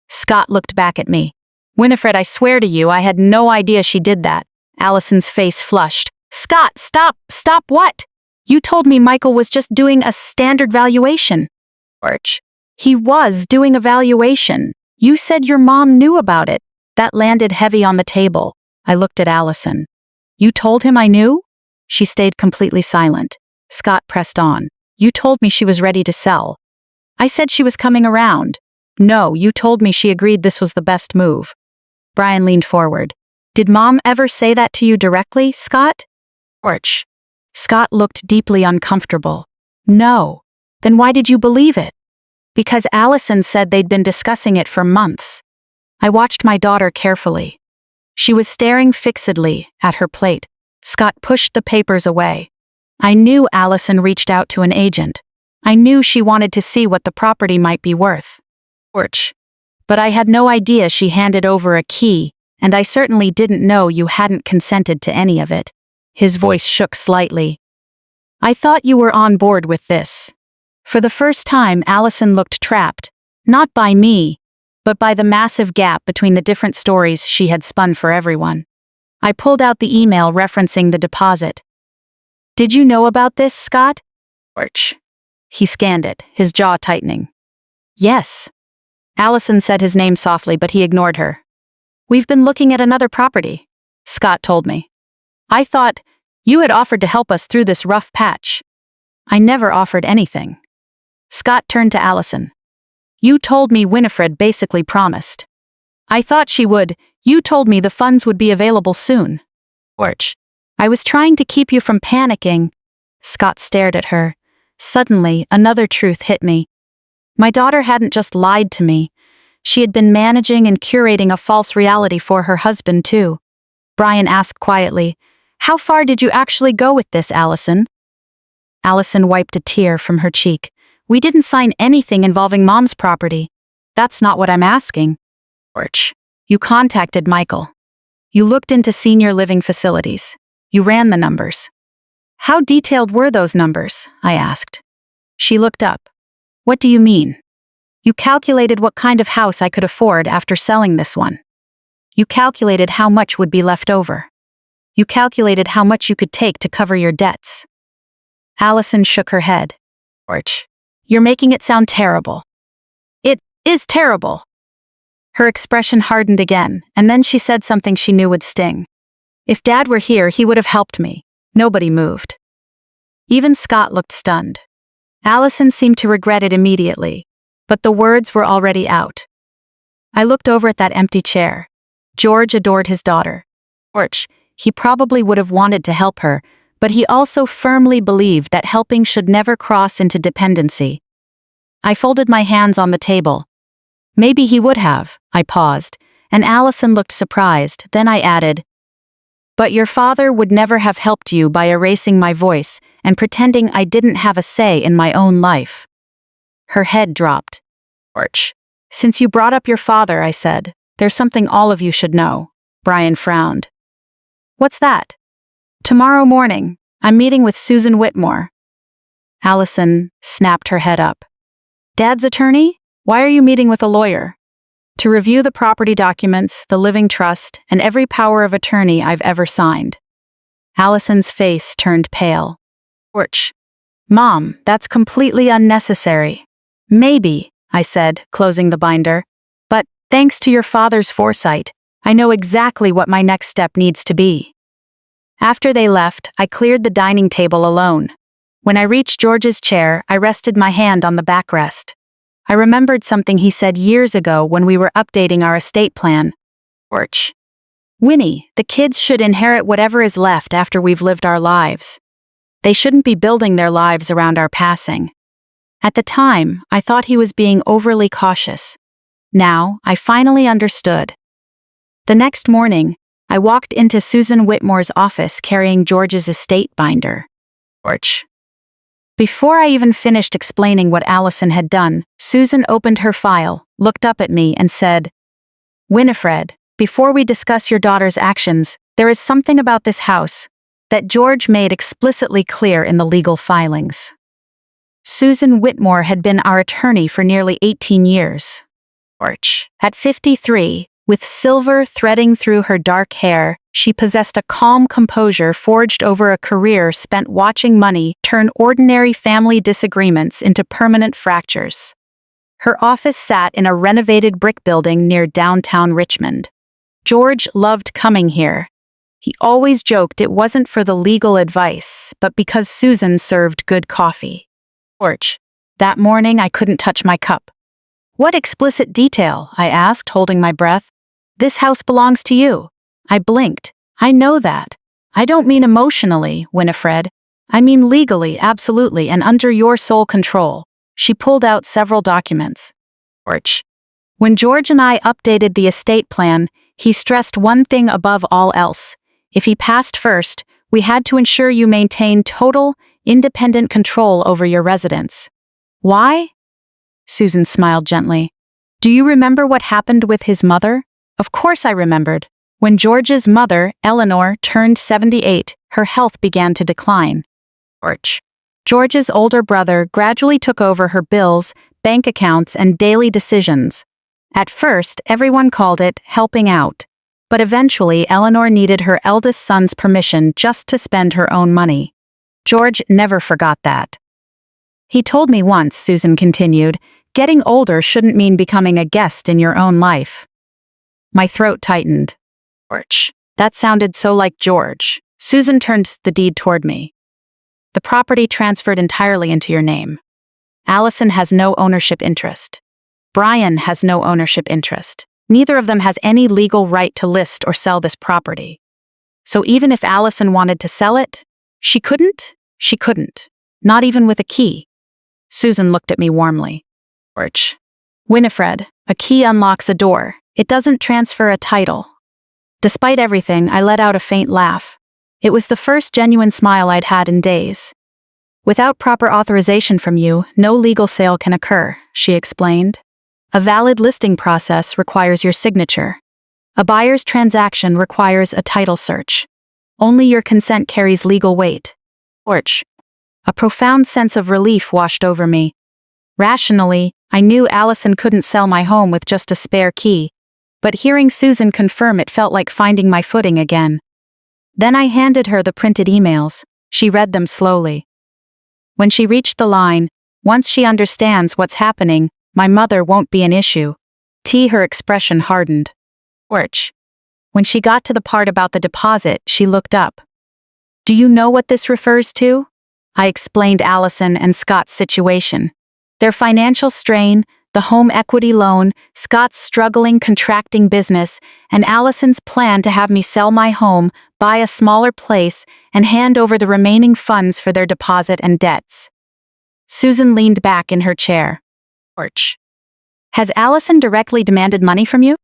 Scott looked back at me. "Winifred, I swear to you, I had no idea she did that." Allison's face flushed. "Scott, stop! Stop what? You told me Michael was just doing a standard valuation." "George, he was doing a valuation. You said your mom knew about it." That landed heavy on the table. I looked at Allison. "You told him I knew?" She stayed completely silent. Scott pressed on. "You told me she was ready to sell." "I said she was coming around." "No, you told me she agreed this was the best move." Brian leaned forward. "Did Mom ever say that to you directly, Scott?" "George." Scott looked deeply uncomfortable. "No." "Then why did you believe it?" "Because Allison said they'd been discussing it for months." I watched my daughter carefully. She was staring fixedly at her plate. Scott pushed the papers away. I knew Allison reached out to an agent. I knew she wanted to see what the property might be worth. "George." "But I had no idea she handed over a key, and I certainly didn't know you hadn't consented to any of it." His voice shook slightly. "I thought you were on board with this." For the first time, Allison looked trapped, not by me, but by the massive gap between the different stories she had spun for everyone. I pulled out the email referencing the deposit. "Did you know about this, Scott?" "George." He scanned it, his jaw tightening. "Yes." Allison said his name softly, but he ignored her. "We've been looking at another property," Scott told me. "I thought you had offered to help us through this rough patch." "I never offered anything." Scott turned to Allison. "You told me Winifred basically promised." "I thought she would. You told me the funds would be available soon." "George." "I was trying to keep you from panicking." Scott stared at her. Suddenly, another truth hit me. My daughter hadn't just lied to me. She had been managing and curating a false reality for her husband, too. Brian asked quietly, "How far did you actually go with this, Allison?" Allison wiped a tear from her cheek. "We didn't sign anything involving Mom's property." "That's not what I'm asking." "George, you contacted Michael. You looked into senior living facilities. You ran the numbers." "How detailed were those numbers?" I asked. She looked up. "What do you mean?" "You calculated what kind of house I could afford after selling this one. You calculated how much would be left over. You calculated how much you could take to cover your debts." Allison shook her head. "George, you're making it sound terrible." "It is terrible." Her expression hardened again, and then she said something she knew would sting. "If Dad were here, he would have helped me." Nobody moved. Even Scott looked stunned. Allison seemed to regret it immediately, but the words were already out. I looked over at that empty chair. George adored his daughter. George, he probably would have wanted to help her, but he also firmly believed that helping should never cross into dependency. I folded my hands on the table. "Maybe he would have." I paused, and Allison looked surprised. Then I added, "But your father would never have helped you by erasing my voice and pretending I didn't have a say in my own life." Her head dropped. "George, since you brought up your father," I said, "there's something all of you should know." Brian frowned. "What's that?" "Tomorrow morning, I'm meeting with Susan Whitmore." Allison snapped her head up. "Dad's attorney? Why are you meeting with a lawyer?" "To review the property documents, the living trust, and every power of attorney I've ever signed." Allison's face turned pale. "George." "Mom, that's completely unnecessary." "Maybe," I said, closing the binder. "But, thanks to your father's foresight, I know exactly what my next step needs to be." After they left, I cleared the dining table alone. When I reached George's chair, I rested my hand on the backrest. I remembered something he said years ago when we were updating our estate plan. "George. Winnie, the kids should inherit whatever is left after we've lived our lives. They shouldn't be building their lives around our passing." At the time, I thought he was being overly cautious. Now, I finally understood. The next morning, I walked into Susan Whitmore's office carrying George's estate binder. "George." Before I even finished explaining what Allison had done, Susan opened her file, looked up at me, and said, Winifred, before we discuss your daughter's actions, there is something about this house that George made explicitly clear in the legal filings. Susan Whitmore had been our attorney for nearly 18 years. At 53, with silver threading through her dark hair, she possessed a calm composure forged over a career spent watching money turn ordinary family disagreements into permanent fractures. Her office sat in a renovated brick building near downtown Richmond. George loved coming here. He always joked it wasn't for the legal advice, but because Susan served good coffee. That morning I couldn't touch my cup. "What explicit detail?" I asked, holding my breath. "This house belongs to you." I blinked. "I know that. I don't mean emotionally, Winifred. I mean legally, absolutely, and under your sole control." She pulled out several documents. When George and I updated the estate plan, he stressed one thing above all else. If he passed first, we had to ensure you maintain total, independent control over your residence. "Why?" Susan smiled gently. "Do you remember what happened with his mother?" Of course I remembered. When George's mother, Eleanor, turned 78, her health began to decline. George's older brother gradually took over her bills, bank accounts, and daily decisions. At first, everyone called it helping out. But eventually, Eleanor needed her eldest son's permission just to spend her own money. George never forgot that. "He told me once," Susan continued, "getting older shouldn't mean becoming a guest in your own life." My throat tightened. That sounded so like George. Susan turned the deed toward me. "The property transferred entirely into your name. Allison has no ownership interest. Brian has no ownership interest. Neither of them has any legal right to list or sell this property. So even if Allison wanted to sell it, she couldn't? She couldn't. Not even with a key." Susan looked at me warmly. "Winifred, a key unlocks a door. It doesn't transfer a title." Despite everything, I let out a faint laugh. It was the first genuine smile I'd had in days. "Without proper authorization from you, no legal sale can occur," she explained. "A valid listing process requires your signature. A buyer's transaction requires a title search. Only your consent carries legal weight." A profound sense of relief washed over me. Rationally, I knew Allison couldn't sell my home with just a spare key, but hearing Susan confirm it felt like finding my footing again. Then I handed her the printed emails. She read them slowly. When she reached the line, "Once she understands what's happening, my mother won't be an issue," her expression hardened. When she got to the part about the deposit, she looked up. "Do you know what this refers to?" I explained Allison and Scott's situation. Their financial strain, the home equity loan, Scott's struggling contracting business, and Allison's plan to have me sell my home, buy a smaller place, and hand over the remaining funds for their deposit and debts. Susan leaned back in her chair. "Has Allison directly demanded money from you?"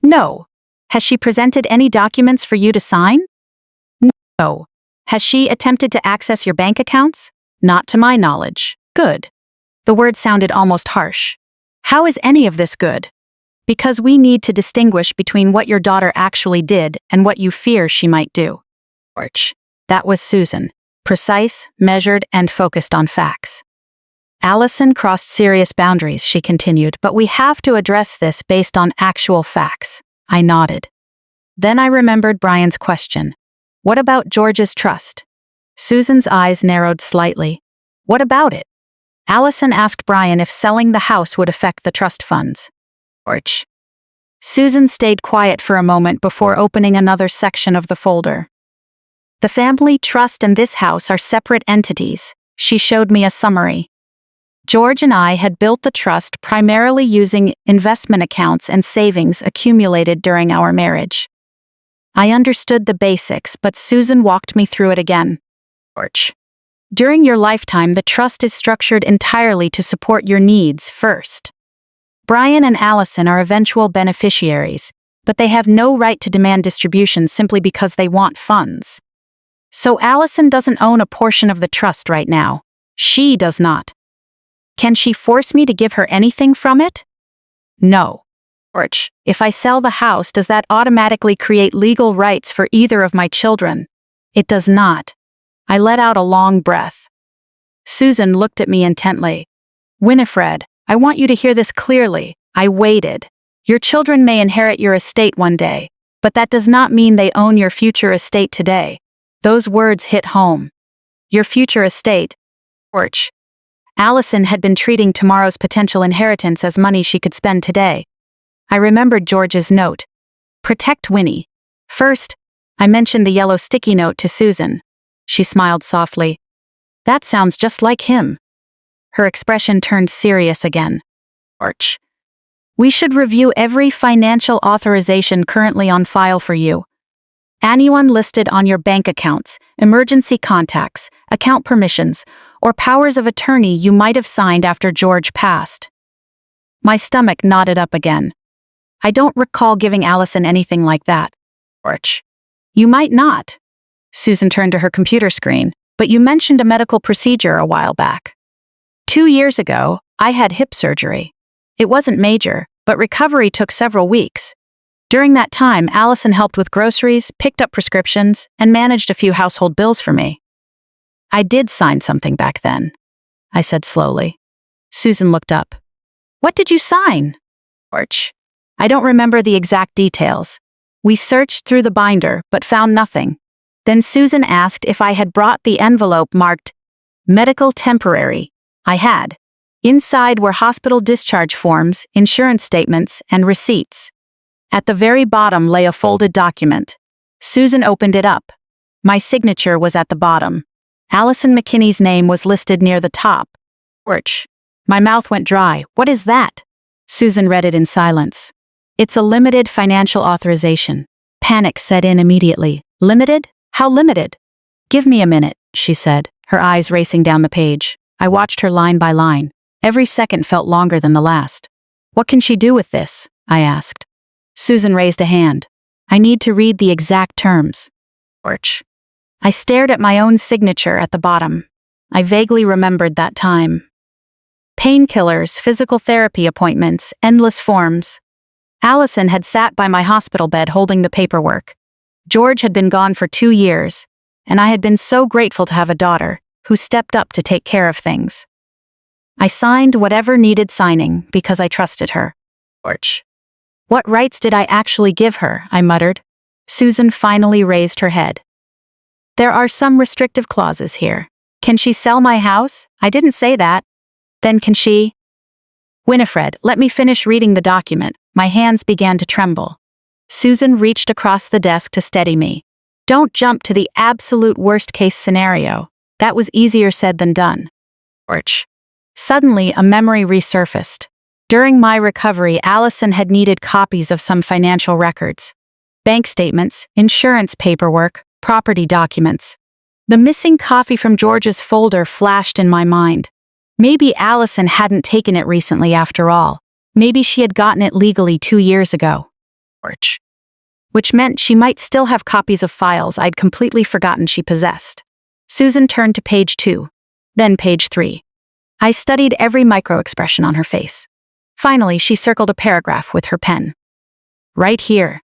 "No." "Has she presented any documents for you to sign?" "No." "Has she attempted to access your bank accounts?" "Not to my knowledge." "Good." The word sounded almost harsh. "How is any of this good?" "Because we need to distinguish between what your daughter actually did and what you fear she might do." That was Susan, precise, measured, and focused on facts. "Allison crossed serious boundaries," she continued, "but we have to address this based on actual facts." I nodded. Then I remembered Brian's question. "What about George's trust?" Susan's eyes narrowed slightly. "What about it?" "Allison asked Brian if selling the house would affect the trust funds." Susan stayed quiet for a moment before opening another section of the folder. "The family trust and this house are separate entities." She showed me a summary. "George and I had built the trust primarily using investment accounts and savings accumulated during our marriage." I understood the basics, but Susan walked me through it again. "During your lifetime, the trust is structured entirely to support your needs first. Brian and Allison are eventual beneficiaries, but they have no right to demand distributions simply because they want funds. So Allison doesn't own a portion of the trust right now. She does not. Can she force me to give her anything from it? No." If I sell the house, does that automatically create legal rights for either of my children? It does not. I let out a long breath. Susan looked at me intently. Winifred, I want you to hear this clearly. I waited. Your children may inherit your estate one day, but that does not mean they own your future estate today. Those words hit home. Your future estate. Allison had been treating tomorrow's potential inheritance as money she could spend today. I remembered George's note. Protect Winnie. First, I mentioned the yellow sticky note to Susan. She smiled softly. That sounds just like him. Her expression turned serious again. We should review every financial authorization currently on file for you. Anyone listed on your bank accounts, emergency contacts, account permissions, or powers of attorney you might have signed after George passed. My stomach knotted up again. I don't recall giving Allison anything like that. You might not. Susan turned to her computer screen, but you mentioned a medical procedure a while back. 2 years ago, I had hip surgery. It wasn't major, but recovery took several weeks. During that time, Allison helped with groceries, picked up prescriptions, and managed a few household bills for me. I did sign something back then, I said slowly. Susan looked up. What did you sign? I don't remember the exact details. We searched through the binder, but found nothing. Then Susan asked if I had brought the envelope marked Medical Temporary. I had. Inside were hospital discharge forms, insurance statements, and receipts. At the very bottom lay a folded document. Susan opened it up. My signature was at the bottom. Allison McKinney's name was listed near the top. My mouth went dry. What is that? Susan read it in silence. It's a limited financial authorization. Panic set in immediately. Limited? How limited? Give me a minute, she said, her eyes racing down the page. I watched her line by line. Every second felt longer than the last. What can she do with this? I asked. Susan raised a hand. I need to read the exact terms. I stared at my own signature at the bottom. I vaguely remembered that time. Painkillers, physical therapy appointments, endless forms. Allison had sat by my hospital bed holding the paperwork. George had been gone for 2 years, and I had been so grateful to have a daughter who stepped up to take care of things. I signed whatever needed signing because I trusted her. What rights did I actually give her? I muttered. Susan finally raised her head. There are some restrictive clauses here. Can she sell my house? I didn't say that. Then can she? Winifred, let me finish reading the document. My hands began to tremble. Susan reached across the desk to steady me. Don't jump to the absolute worst-case scenario. That was easier said than done. Suddenly, a memory resurfaced. During my recovery, Allison had needed copies of some financial records. Bank statements, insurance paperwork, property documents. The missing copy from George's folder flashed in my mind. Maybe Allison hadn't taken it recently after all. Maybe she had gotten it legally 2 years ago. Which meant she might still have copies of files I'd completely forgotten she possessed. Susan turned to page 2, then page 3. I studied every micro-expression on her face. Finally, she circled a paragraph with her pen. Right here.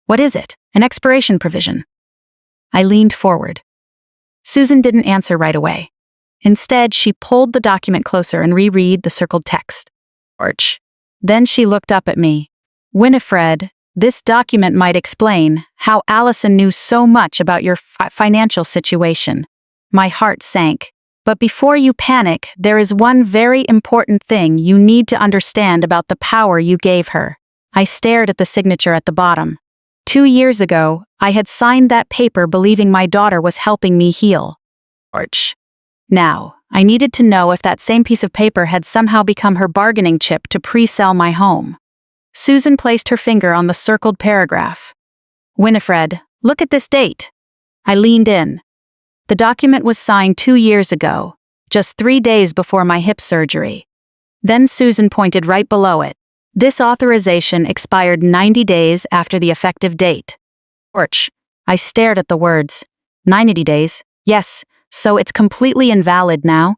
What is it? An expiration provision. I leaned forward. Susan didn't answer right away. Instead, she pulled the document closer and reread the circled text. Then she looked up at me. Winifred, this document might explain how Allison knew so much about your financial situation. My heart sank. But before you panic, there is one very important thing you need to understand about the power you gave her. I stared at the signature at the bottom. 2 years ago, I had signed that paper believing my daughter was helping me heal. Now, I needed to know if that same piece of paper had somehow become her bargaining chip to pre-sell my home. Susan placed her finger on the circled paragraph. Winifred, look at this date. I leaned in. The document was signed 2 years ago, just 3 days before my hip surgery. Then Susan pointed right below it. This authorization expired 90 days after the effective date. I stared at the words. 90 days? Yes, so it's completely invalid now.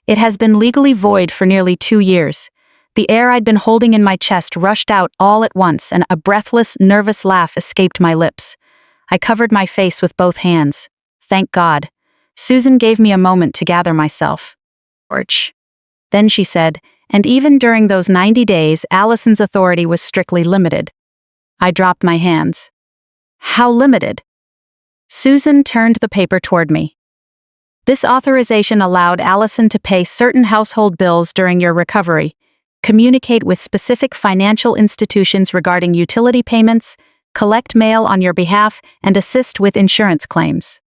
It has been legally void for nearly 2 years. The air I'd been holding in my chest rushed out all at once, and a breathless, nervous laugh escaped my lips. I covered my face with both hands. Thank God. Susan gave me a moment to gather myself. George. Then she said, and even during those 90 days, Allison's authority was strictly limited. I dropped my hands. How limited? Susan turned the paper toward me. This authorization allowed Allison to pay certain household bills during your recovery, communicate with specific financial institutions regarding utility payments, collect mail on your behalf, and assist with insurance claims.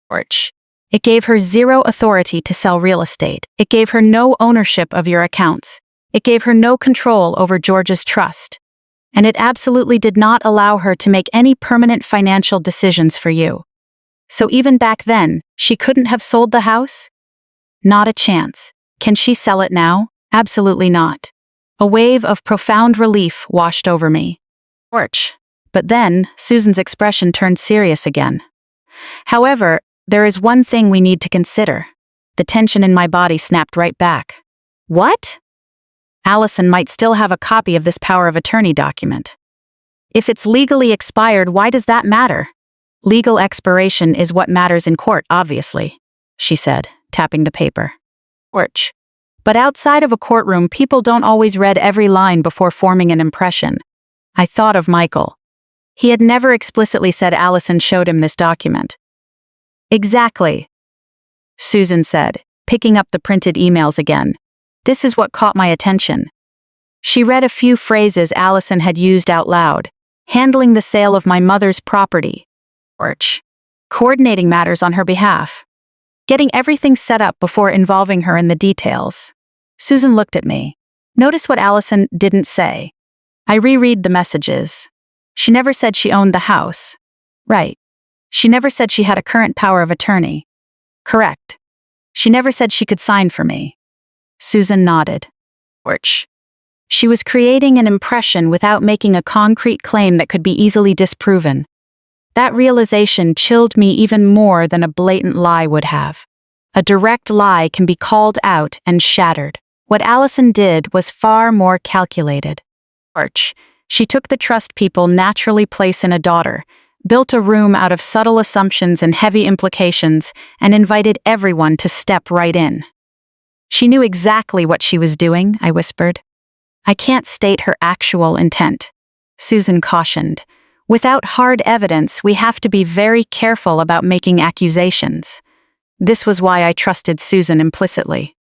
George. It gave her zero authority to sell real estate. It gave her no ownership of your accounts. It gave her no control over George's trust. And it absolutely did not allow her to make any permanent financial decisions for you. So even back then, she couldn't have sold the house? Not a chance. Can she sell it now? Absolutely not. A wave of profound relief washed over me. George. But then, Susan's expression turned serious again. However, there is one thing we need to consider. The tension in my body snapped right back. What? Allison might still have a copy of this power of attorney document. If it's legally expired, why does that matter? Legal expiration is what matters in court, obviously, she said, tapping the paper. George. But outside of a courtroom, people don't always read every line before forming an impression. I thought of Michael. He had never explicitly said Allison showed him this document. Exactly, Susan said, picking up the printed emails again. This is what caught my attention. She read a few phrases Allison had used out loud. Handling the sale of my mother's property. George. Coordinating matters on her behalf. Getting everything set up before involving her in the details. Susan looked at me. Notice what Allison didn't say. I reread the messages. She never said she owned the house. Right. She never said she had a current power of attorney. Correct. She never said she could sign for me. Susan nodded. George. She was creating an impression without making a concrete claim that could be easily disproven. That realization chilled me even more than a blatant lie would have. A direct lie can be called out and shattered. What Allison did was far more calculated. George. She took the trust people naturally place in a daughter, built a room out of subtle assumptions and heavy implications, and invited everyone to step right in. She knew exactly what she was doing, I whispered. I can't state her actual intent, Susan cautioned. Without hard evidence, we have to be very careful about making accusations. This was why I trusted Susan implicitly.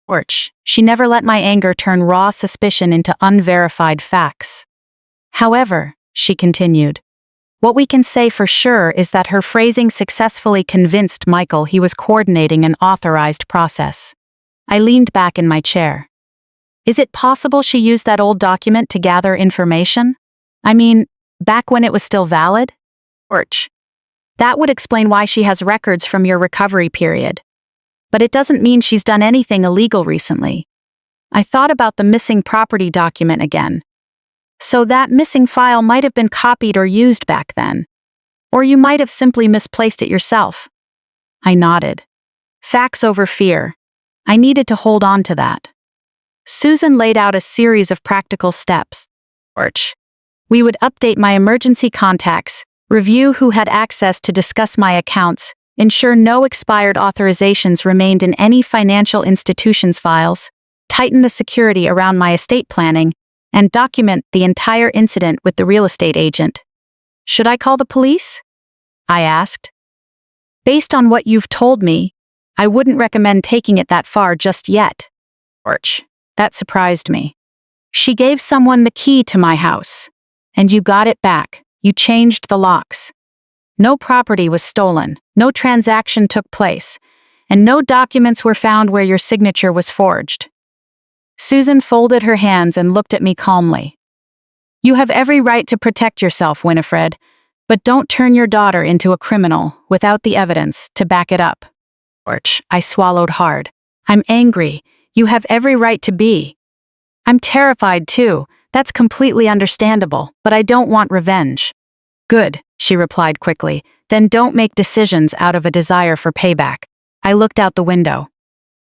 George. She never let my anger turn raw suspicion into unverified facts. However, she continued, what we can say for sure is that her phrasing successfully convinced Michael he was coordinating an authorized process. I leaned back in my chair. Is it possible she used that old document to gather information? I mean, back when it was still valid? George. That would explain why she has records from your recovery period. But it doesn't mean she's done anything illegal recently. I thought about the missing property document again. So that missing file might have been copied or used back then. Or you might have simply misplaced it yourself. I nodded. Facts over fear. I needed to hold on to that. Susan laid out a series of practical steps. George. We would update my emergency contacts, review who had access to discuss my accounts, ensure no expired authorizations remained in any financial institution's files, tighten the security around my estate planning, and document the entire incident with the real estate agent. Should I call the police? I asked. Based on what you've told me, I wouldn't recommend taking it that far just yet. George. That surprised me. She gave someone the key to my house. And you got it back. You changed the locks. No property was stolen. No transaction took place. And no documents were found where your signature was forged. Susan folded her hands and looked at me calmly. You have every right to protect yourself, Winifred, but don't turn your daughter into a criminal without the evidence to back it up. George. I swallowed hard. I'm angry. You have every right to be. I'm terrified too. That's completely understandable, but I don't want revenge. Good, she replied quickly. Then don't make decisions out of a desire for payback. I looked out the window.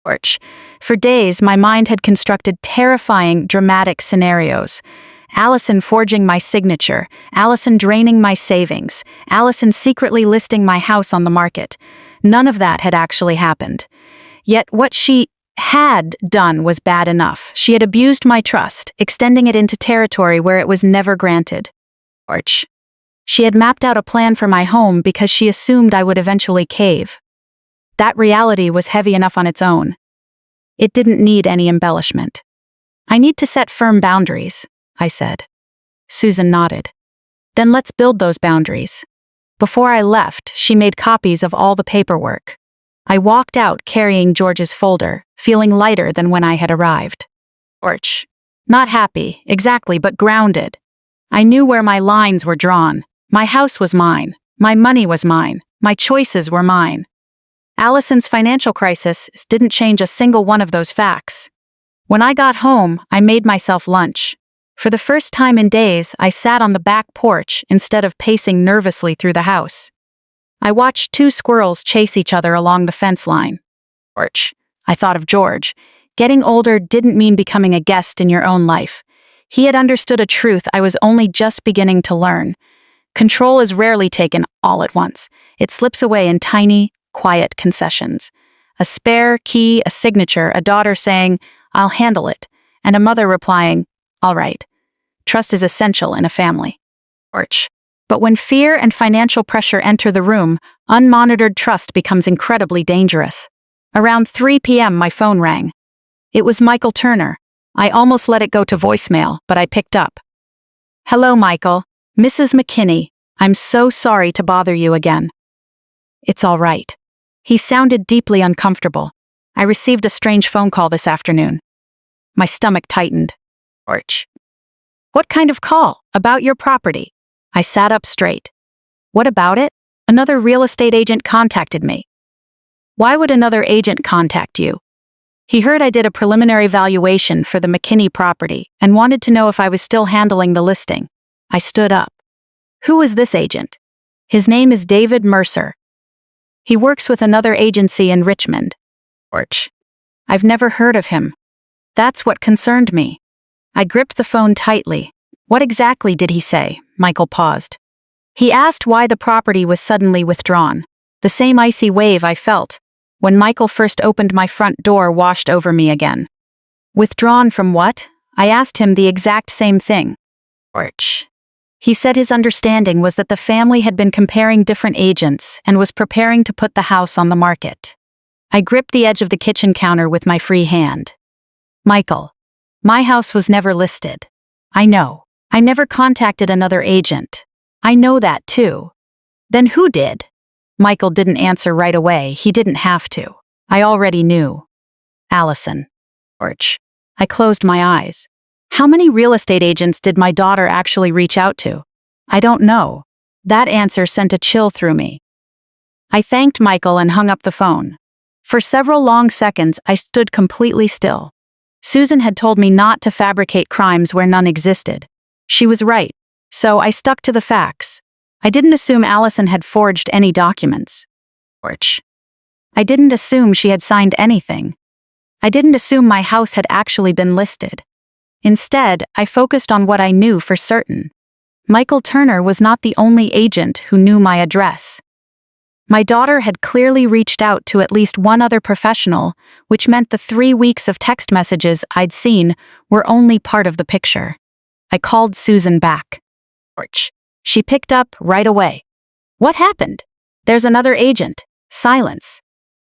Porch. For days, my mind had constructed terrifying, dramatic scenarios. Allison forging my signature, Allison draining my savings, Allison secretly listing my house on the market. None of that had actually happened. Yet what she had done was bad enough. She had abused my trust, extending it into territory where it was never granted. Porch. She had mapped out a plan for my home because she assumed I would eventually cave. That reality was heavy enough on its own. It didn't need any embellishment. I need to set firm boundaries, I said. Susan nodded. Then let's build those boundaries. Before I left, she made copies of all the paperwork. I walked out carrying George's folder, feeling lighter than when I had arrived. Porch. Not happy, exactly, but grounded. I knew where my lines were drawn. My house was mine. My money was mine. My choices were mine. Allison's financial crisis didn't change a single one of those facts. When I got home, I made myself lunch. For the first time in days, I sat on the back porch instead of pacing nervously through the house. I watched two squirrels chase each other along the fence line. Porch. I thought of George. Getting older didn't mean becoming a guest in your own life. He had understood a truth I was only just beginning to learn. Control is rarely taken all at once. It slips away in tiny, quiet concessions. A spare key, a signature, a daughter saying, "I'll handle it," and a mother replying, "All right." Trust is essential in a family. Porch. But when fear and financial pressure enter the room, unmonitored trust becomes incredibly dangerous. Around 3 p.m. my phone rang. It was Michael Turner. I almost let it go to voicemail, but I picked up. "Hello, Michael. Mrs. McKinney. I'm so sorry to bother you again." "It's all right." He sounded deeply uncomfortable. "I received a strange phone call this afternoon." My stomach tightened. Porch. "What kind of call? About your property?" I sat up straight. "What about it?" "Another real estate agent contacted me." "Why would another agent contact you?" "He heard I did a preliminary valuation for the McKinney property and wanted to know if I was still handling the listing." I stood up. "Who is this agent?" "His name is David Mercer. He works with another agency in Richmond." Porch. "I've never heard of him." That's what concerned me. I gripped the phone tightly. "What exactly did he say?" Michael paused. "He asked why the property was suddenly withdrawn. The same icy wave I felt when Michael first opened my front door washed over me again." "Withdrawn from what?" I asked him the exact same thing. Porch. He said his understanding was that the family had been comparing different agents and was preparing to put the house on the market. I gripped the edge of the kitchen counter with my free hand. "Michael, my house was never listed." "I know. I never contacted another agent." "I know that too." "Then who did?" Michael didn't answer right away. He didn't have to. I already knew. "Allison." Porch. I closed my eyes. How many real estate agents did my daughter actually reach out to? I don't know. That answer sent a chill through me. I thanked Michael and hung up the phone. For several long seconds, I stood completely still. Susan had told me not to fabricate crimes where none existed. She was right, so I stuck to the facts. I didn't assume Allison had forged any documents. Porch. I didn't assume she had signed anything. I didn't assume my house had actually been listed. Instead, I focused on what I knew for certain. Michael Turner was not the only agent who knew my address. My daughter had clearly reached out to at least one other professional, which meant the 3 weeks of text messages I'd seen were only part of the picture. I called Susan back. Porch. She picked up right away. "What happened?" "There's another agent." Silence.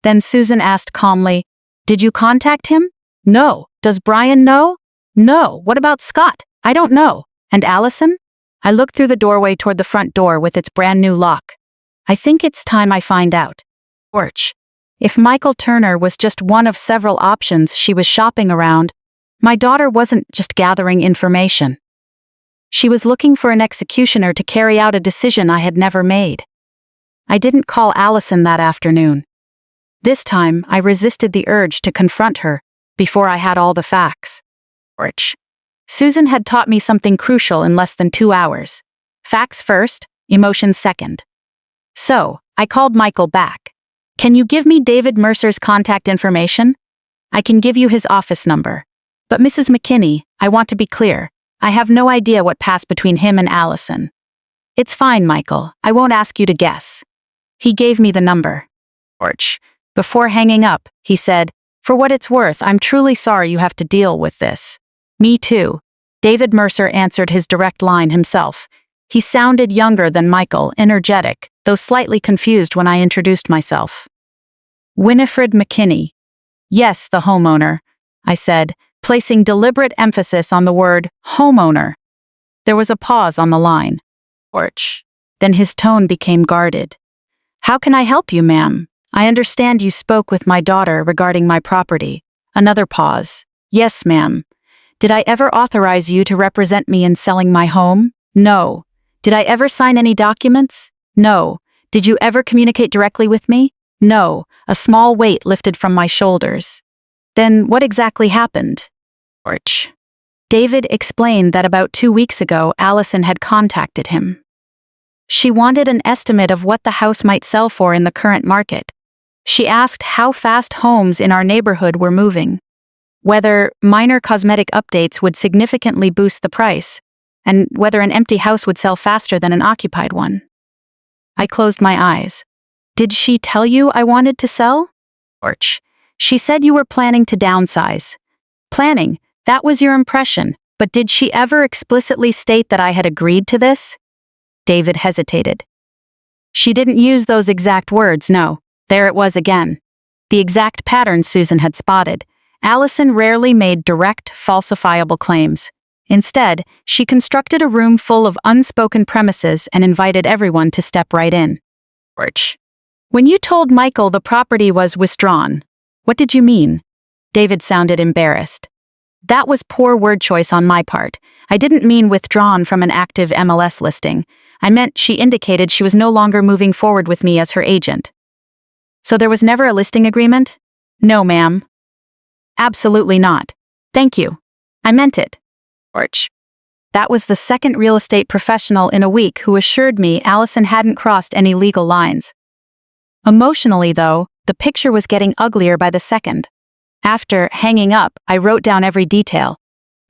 Then Susan asked calmly, "Did you contact him?" "No." "Does Brian know?" "No." "What about Scott?" "I don't know." "And Allison?" I looked through the doorway toward the front door with its brand new lock. "I think it's time I find out." Porch. If Michael Turner was just one of several options she was shopping around, my daughter wasn't just gathering information. She was looking for an executioner to carry out a decision I had never made. I didn't call Allison that afternoon. This time, I resisted the urge to confront her before I had all the facts. Porch. Susan had taught me something crucial in less than 2 hours. Facts first, emotions second. So, I called Michael back. "Can you give me David Mercer's contact information?" I can give you his office number. But Mrs. McKinney, I want to be clear. I have no idea what passed between him and Allison. It's fine, Michael. I won't ask you to guess. He gave me the number. George. Before hanging up, he said, "For what it's worth, I'm truly sorry you have to deal with this." Me too. David Mercer answered his direct line himself. He sounded younger than Michael, energetic, though slightly confused when I introduced myself. Winifred McKinney. Yes, the homeowner, I said, placing deliberate emphasis on the word homeowner. There was a pause on the line. George. Then his tone became guarded. How can I help you, ma'am? I understand you spoke with my daughter regarding my property. Another pause. Yes, ma'am. Did I ever authorize you to represent me in selling my home? No. Did I ever sign any documents? No. Did you ever communicate directly with me? No. A small weight lifted from my shoulders. Then what exactly happened? George. David explained that about 2 weeks ago, Allison had contacted him. She wanted an estimate of what the house might sell for in the current market. She asked how fast homes in our neighborhood were moving, whether minor cosmetic updates would significantly boost the price, and whether an empty house would sell faster than an occupied one. I closed my eyes. Did she tell you I wanted to sell? George. She said you were planning to downsize. Planning, that was your impression, but did she ever explicitly state that I had agreed to this? David hesitated. She didn't use those exact words, no. There it was again. The exact pattern Susan had spotted. Allison rarely made direct, falsifiable claims. Instead, she constructed a room full of unspoken premises and invited everyone to step right in. George. When you told Michael the property was withdrawn, what did you mean? David sounded embarrassed. That was poor word choice on my part. I didn't mean withdrawn from an active MLS listing. I meant she indicated she was no longer moving forward with me as her agent. So there was never a listing agreement? No, ma'am. Absolutely not. Thank you. I meant it. George. That was the second real estate professional in a week who assured me Allison hadn't crossed any legal lines. Emotionally, though, the picture was getting uglier by the second. After hanging up, I wrote down every detail.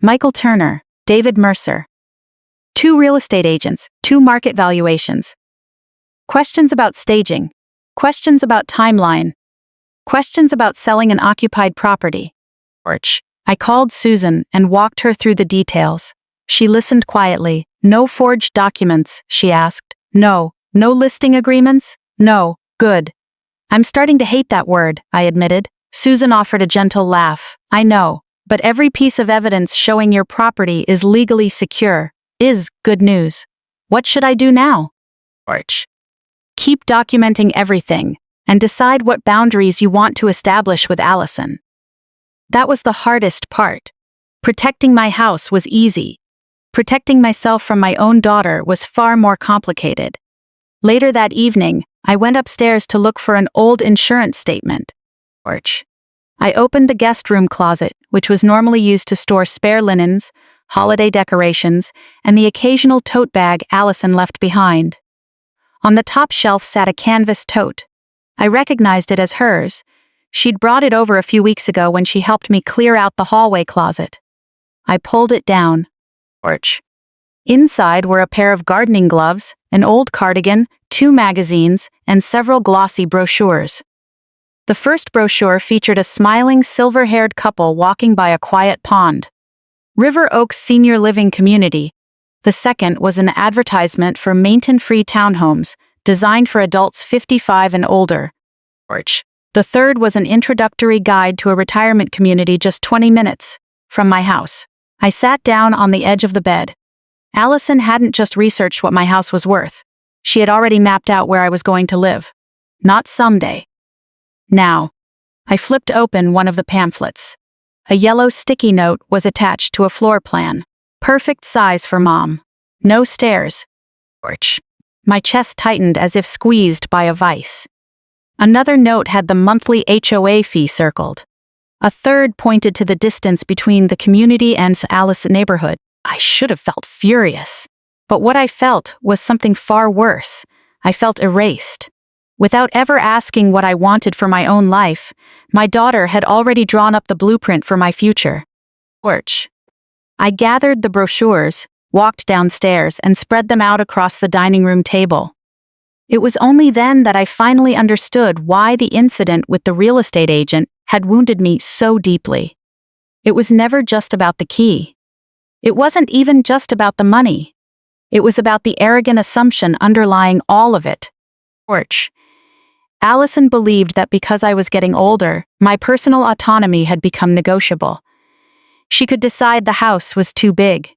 Michael Turner, David Mercer. 2 real estate agents, 2 market valuations. Questions about staging. Questions about timeline. Questions about selling an occupied property. George. I called Susan and walked her through the details. She listened quietly. No forged documents, she asked. No. No listing agreements? No. Good. I'm starting to hate that word, I admitted. Susan offered a gentle laugh. I know, but every piece of evidence showing your property is legally secure is good news. What should I do now? George. Keep documenting everything and decide what boundaries you want to establish with Allison. That was the hardest part. Protecting my house was easy. Protecting myself from my own daughter was far more complicated. Later that evening, I went upstairs to look for an old insurance statement. George. I opened the guest room closet, which was normally used to store spare linens, holiday decorations, and the occasional tote bag Allison left behind. On the top shelf sat a canvas tote. I recognized it as hers. She'd brought it over a few weeks ago when she helped me clear out the hallway closet. I pulled it down. George. Inside were a pair of gardening gloves, an old cardigan, 2 magazines, and several glossy brochures. The first brochure featured a smiling, silver-haired couple walking by a quiet pond. River Oaks Senior Living Community. The second was an advertisement for maintenance-free townhomes, designed for adults 55 and older. George. The third was an introductory guide to a retirement community just 20 minutes from my house. I sat down on the edge of the bed. Allison hadn't just researched what my house was worth. She had already mapped out where I was going to live. Not someday. Now. I flipped open one of the pamphlets. A yellow sticky note was attached to a floor plan. Perfect size for Mom. No stairs. George. My chest tightened as if squeezed by a vice. Another note had the monthly HOA fee circled. A third pointed to the distance between the community and Allison neighborhood. I should have felt furious. But what I felt was something far worse. I felt erased. Without ever asking what I wanted for my own life, my daughter had already drawn up the blueprint for my future. Porch. I gathered the brochures, walked downstairs, and spread them out across the dining room table. It was only then that I finally understood why the incident with the real estate agent had wounded me so deeply. It was never just about the key. It wasn't even just about the money. It was about the arrogant assumption underlying all of it. Porch. Allison believed that because I was getting older, my personal autonomy had become negotiable. She could decide the house was too big.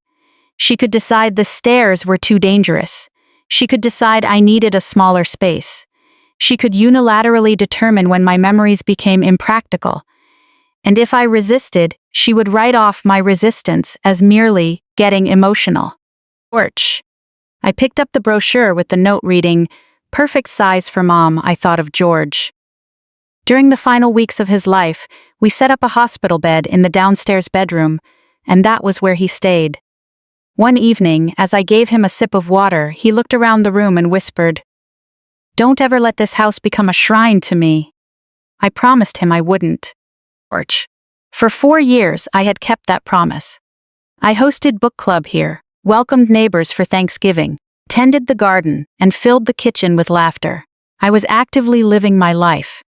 She could decide the stairs were too dangerous. She could decide I needed a smaller space. She could unilaterally determine when my memories became impractical. And if I resisted, she would write off my resistance as merely getting emotional. Porch. I picked up the brochure with the note reading, "Perfect size for Mom, I thought of George." During the final weeks of his life, we set up a hospital bed in the downstairs bedroom, and that was where he stayed. One evening, as I gave him a sip of water, he looked around the room and whispered, "Don't ever let this house become a shrine to me." I promised him I wouldn't. Porch. For 4 years, I had kept that promise. I hosted book club here, welcomed neighbors for Thanksgiving, tended the garden, and filled the kitchen with laughter. I was actively living my life.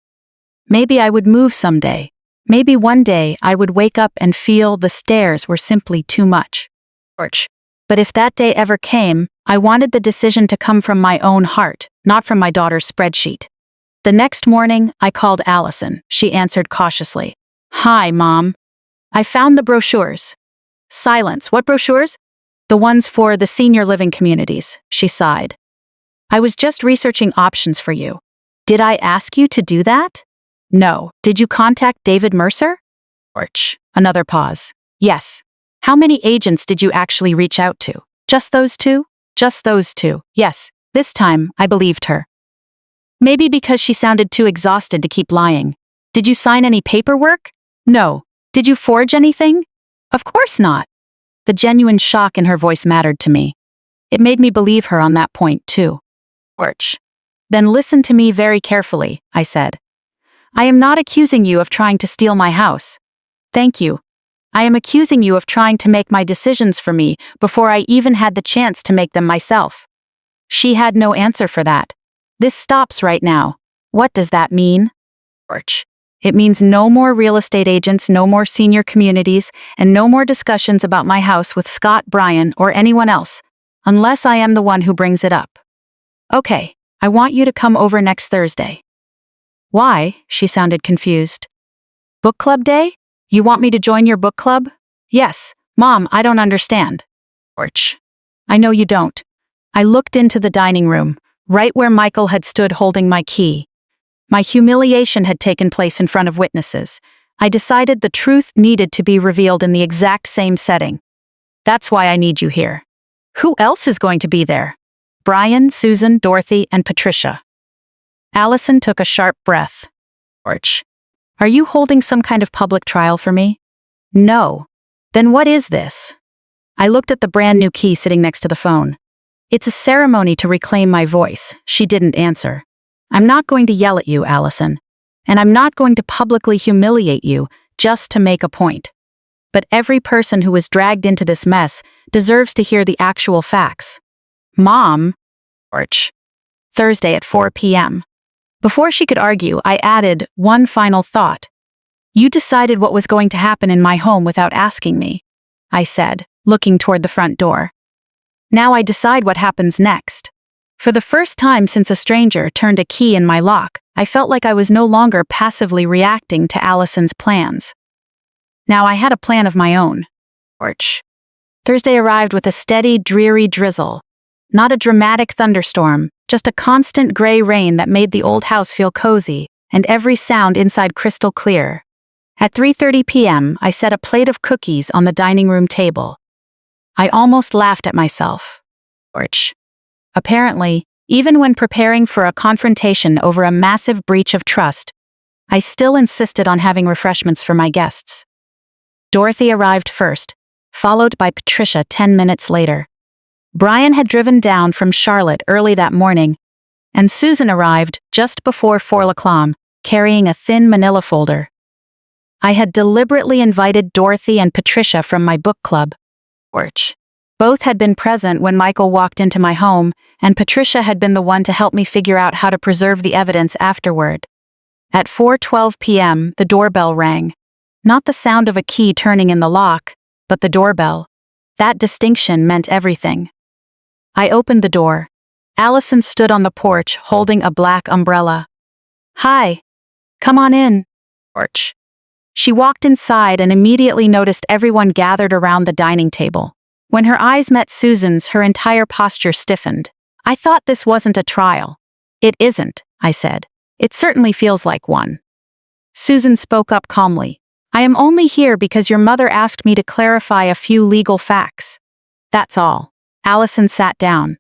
Maybe I would move someday. Maybe one day I would wake up and feel the stairs were simply too much. Porch. But if that day ever came, I wanted the decision to come from my own heart, not from my daughter's spreadsheet. The next morning, I called Allison. She answered cautiously. "Hi, Mom. I found the brochures." Silence. "What brochures?" "The ones for the senior living communities," she sighed. "I was just researching options for you." "Did I ask you to do that?" "No." "Did you contact David Mercer?" Porch. Another pause. "Yes." "How many agents did you actually reach out to?" "Just those two?" "Just those two, yes." This time, I believed her. Maybe because she sounded too exhausted to keep lying. "Did you sign any paperwork?" "No." "Did you forge anything?" "Of course not." The genuine shock in her voice mattered to me. It made me believe her on that point, too. Porch. "Then listen to me very carefully," I said. "I am not accusing you of trying to steal my house. Thank you. I am accusing you of trying to make my decisions for me before I even had the chance to make them myself." She had no answer for that. "This stops right now." "What does that mean?" Porch. "It means no more real estate agents, no more senior communities, and no more discussions about my house with Scott, Brian, or anyone else, unless I am the one who brings it up." "Okay, I want you to come over next Thursday." "Why?" She sounded confused. "Book club day? You want me to join your book club?" "Yes." "Mom, I don't understand." Porch. "I know you don't." I looked into the dining room, right where Michael had stood holding my key. My humiliation had taken place in front of witnesses. I decided the truth needed to be revealed in the exact same setting. "That's why I need you here." "Who else is going to be there?" "Brian, Susan, Dorothy, and Patricia." Allison took a sharp breath. "Porch. Are you holding some kind of public trial for me?" "No." "Then what is this?" I looked at the brand new key sitting next to the phone. "It's a ceremony to reclaim my voice." She didn't answer. "I'm not going to yell at you, Allison. And I'm not going to publicly humiliate you just to make a point. But every person who was dragged into this mess deserves to hear the actual facts." "Mom." Porch. "Thursday at 4 p.m. Before she could argue, I added one final thought. "You decided what was going to happen in my home without asking me," I said, looking toward the front door. "Now I decide what happens next." For the first time since a stranger turned a key in my lock, I felt like I was no longer passively reacting to Allison's plans. Now I had a plan of my own. Porch. Thursday arrived with a steady, dreary drizzle. Not a dramatic thunderstorm, just a constant gray rain that made the old house feel cozy, and every sound inside crystal clear. At 3:30 p.m., I set a plate of cookies on the dining room table. I almost laughed at myself. Porch. Apparently, even when preparing for a confrontation over a massive breach of trust, I still insisted on having refreshments for my guests. Dorothy arrived first, followed by Patricia 10 minutes later. Brian had driven down from Charlotte early that morning, and Susan arrived just before 4 o'clock, carrying a thin manila folder. I had deliberately invited Dorothy and Patricia from my book club. Both had been present when Michael walked into my home, and Patricia had been the one to help me figure out how to preserve the evidence afterward. At 4:12 p.m., the doorbell rang. Not the sound of a key turning in the lock, but the doorbell. That distinction meant everything. I opened the door. Allison stood on the porch holding a black umbrella. "Hi. Come on in." Porch. She walked inside and immediately noticed everyone gathered around the dining table. When her eyes met Susan's, her entire posture stiffened. "I thought this wasn't a trial." "It isn't," I said. "It certainly feels like one." Susan spoke up calmly. "I am only here because your mother asked me to clarify a few legal facts. That's all." Allison sat down.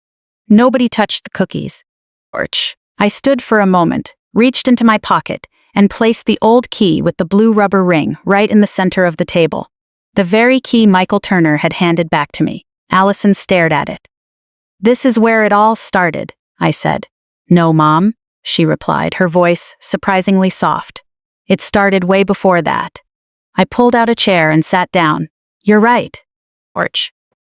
Nobody touched the cookies. I stood for a moment, reached into my pocket, and placed the old key with the blue rubber ring right in the center of the table. The very key Michael Turner had handed back to me. Allison stared at it. "This is where it all started," I said. "No, Mom," she replied, her voice surprisingly soft. "It started way before that." I pulled out a chair and sat down. "You're right."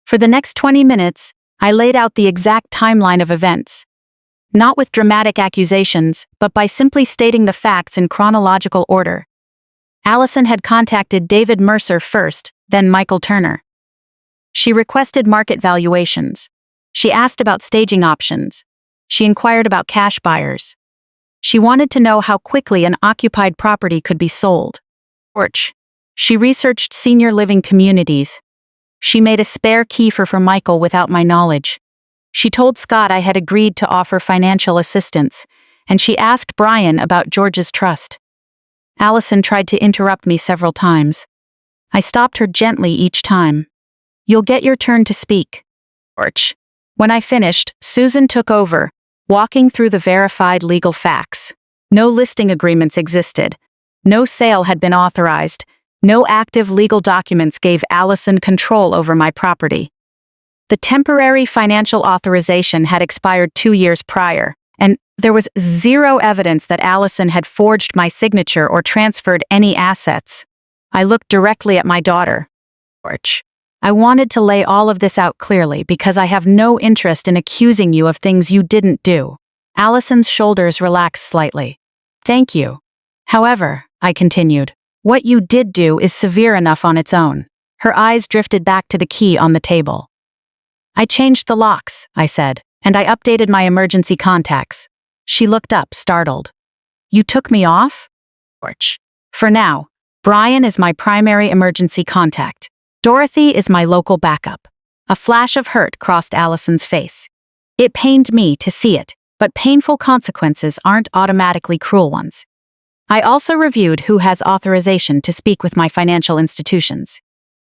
For the next 20 minutes, I laid out the exact timeline of events. Not with dramatic accusations, but by simply stating the facts in chronological order. Allison had contacted David Mercer first, then Michael Turner. She requested market valuations. She asked about staging options. She inquired about cash buyers. She wanted to know how quickly an occupied property could be sold. She researched senior living communities. She made a spare key for Michael without my knowledge. She told Scott I had agreed to offer financial assistance, and she asked Brian about George's trust. Allison tried to interrupt me several times. I stopped her gently each time. "You'll get your turn to speak." When I finished, Susan took over, walking through the verified legal facts. No listing agreements existed. No sale had been authorized. No active legal documents gave Allison control over my property. The temporary financial authorization had expired 2 years prior, and there was zero evidence that Allison had forged my signature or transferred any assets. I looked directly at my daughter. "I wanted to lay all of this out clearly because I have no interest in accusing you of things you didn't do." Allison's shoulders relaxed slightly. "Thank you. However," I continued, "what you did do is severe enough on its own." Her eyes drifted back to the key on the table. "I changed the locks," I said, "and I updated my emergency contacts." She looked up, startled. "You took me off?" "For now. Brian is my primary emergency contact. Dorothy is my local backup." A flash of hurt crossed Allison's face. It pained me to see it, but painful consequences aren't automatically cruel ones. I also reviewed who has authorization to speak with my financial institutions.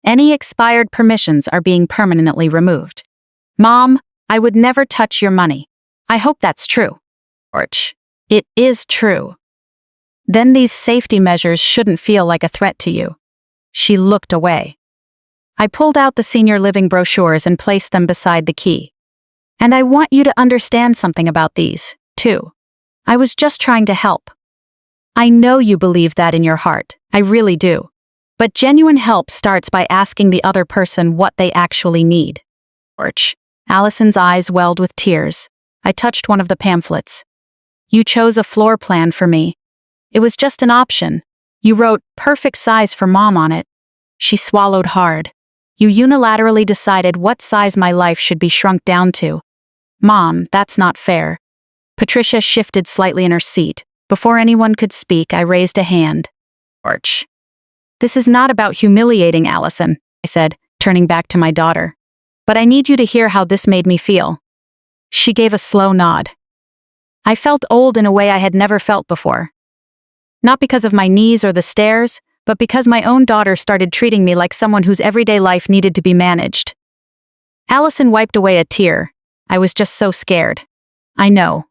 Any expired permissions are being permanently removed. "Mom, I would never touch your money. I hope that's true." "It is true." "Then these safety measures shouldn't feel like a threat to you." She looked away. I pulled out the senior living brochures and placed them beside the key. "And I want you to understand something about these, too. I was just trying to help. I know you believe that in your heart, I really do. But genuine help starts by asking the other person what they actually need." Allison's eyes welled with tears. I touched one of the pamphlets. "You chose a floor plan for me. It was just an option. You wrote perfect size for Mom on it." She swallowed hard. "You unilaterally decided what size my life should be shrunk down to. Mom, that's not fair." Patricia shifted slightly in her seat. Before anyone could speak, I raised a hand. "This is not about humiliating Allison," I said, turning back to my daughter. "But I need you to hear how this made me feel." She gave a slow nod. I felt old in a way I had never felt before. Not because of my knees or the stairs, but because my own daughter started treating me like someone whose everyday life needed to be managed. Allison wiped away a tear. "I was just so scared." "I know."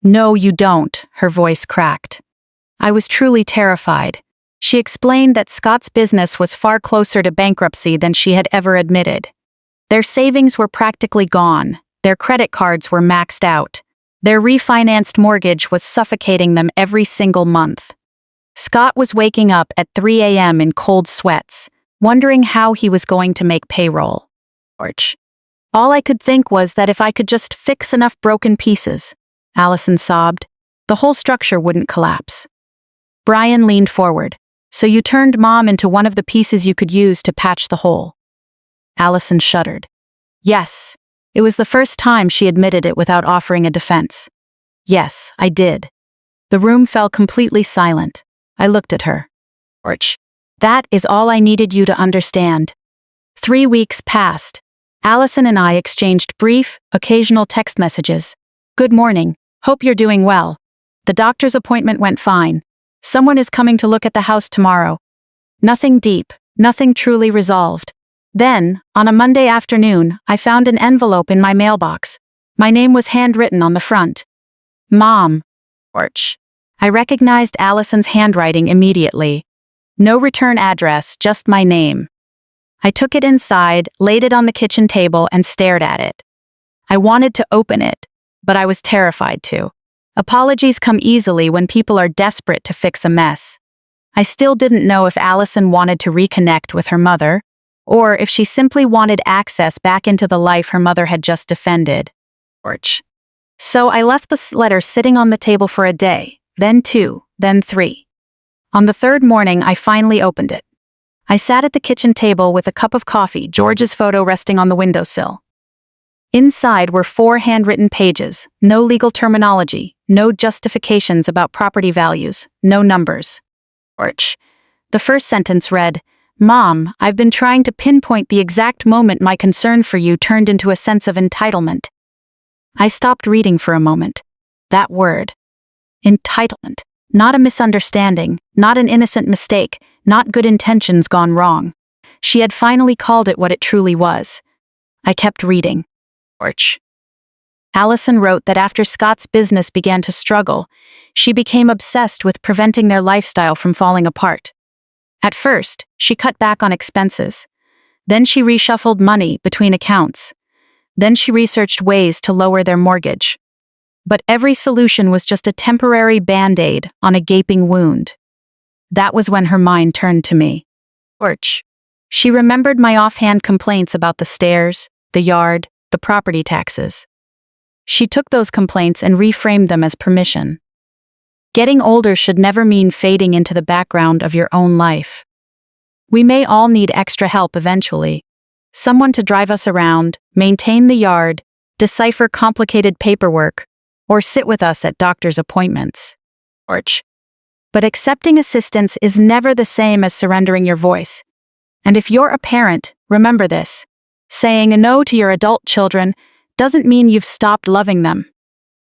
"No, you don't," her voice cracked. I was truly terrified. She explained that Scott's business was far closer to bankruptcy than she had ever admitted. Their savings were practically gone. Their credit cards were maxed out. Their refinanced mortgage was suffocating them every single month. Scott was waking up at 3 a.m. in cold sweats, wondering how he was going to make payroll. All I could think was that if I could just fix enough broken pieces, Allison sobbed, the whole structure wouldn't collapse. Brian leaned forward. So you turned Mom into one of the pieces you could use to patch the hole. Allison shuddered. Yes, it was the first time she admitted it without offering a defense. Yes, I did. The room fell completely silent. I looked at her. That is all I needed you to understand. 3 weeks passed. Allison and I exchanged brief, occasional text messages. Good morning. Hope you're doing well. The doctor's appointment went fine. Someone is coming to look at the house tomorrow. Nothing deep, nothing truly resolved. Then, on a Monday afternoon, I found an envelope in my mailbox. My name was handwritten on the front. Mom. I recognized Allison's handwriting immediately. No return address, just my name. I took it inside, laid it on the kitchen table, and stared at it. I wanted to open it, but I was terrified to. Apologies come easily when people are desperate to fix a mess. I still didn't know if Allison wanted to reconnect with her mother, or if she simply wanted access back into the life her mother had just defended. So I left the letter sitting on the table for a day, then 2, then 3. On the 3rd morning, I finally opened it. I sat at the kitchen table with a cup of coffee, George's photo resting on the windowsill. Inside were 4 handwritten pages, no legal terminology, no justifications about property values, no numbers. The first sentence read, Mom, I've been trying to pinpoint the exact moment my concern for you turned into a sense of entitlement. I stopped reading for a moment. That word. Entitlement. Not a misunderstanding, not an innocent mistake, not good intentions gone wrong. She had finally called it what it truly was. I kept reading. Allison wrote that after Scott's business began to struggle, she became obsessed with preventing their lifestyle from falling apart. At first, she cut back on expenses. Then she reshuffled money between accounts. Then she researched ways to lower their mortgage. But every solution was just a temporary band-aid on a gaping wound. That was when her mind turned to me. She remembered my offhand complaints about the stairs, the yard, the property taxes. She took those complaints and reframed them as permission. Getting older should never mean fading into the background of your own life. We may all need extra help eventually. Someone to drive us around, maintain the yard, decipher complicated paperwork, or sit with us at doctor's appointments. But accepting assistance is never the same as surrendering your voice. And if you're a parent, remember this. Saying no to your adult children doesn't mean you've stopped loving them.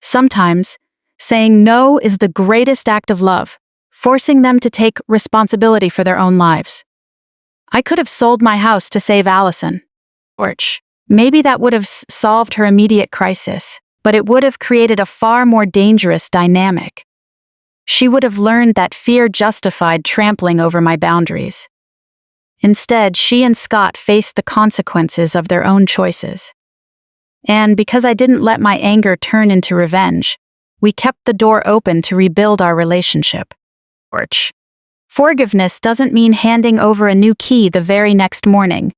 Sometimes, saying no is the greatest act of love, forcing them to take responsibility for their own lives. I could have sold my house to save Allison. Maybe that would have solved her immediate crisis, but it would have created a far more dangerous dynamic. She would have learned that fear justified trampling over my boundaries. Instead, she and Scott faced the consequences of their own choices. And because I didn't let my anger turn into revenge, we kept the door open to rebuild our relationship. Forgiveness doesn't mean handing over a new key the very next morning.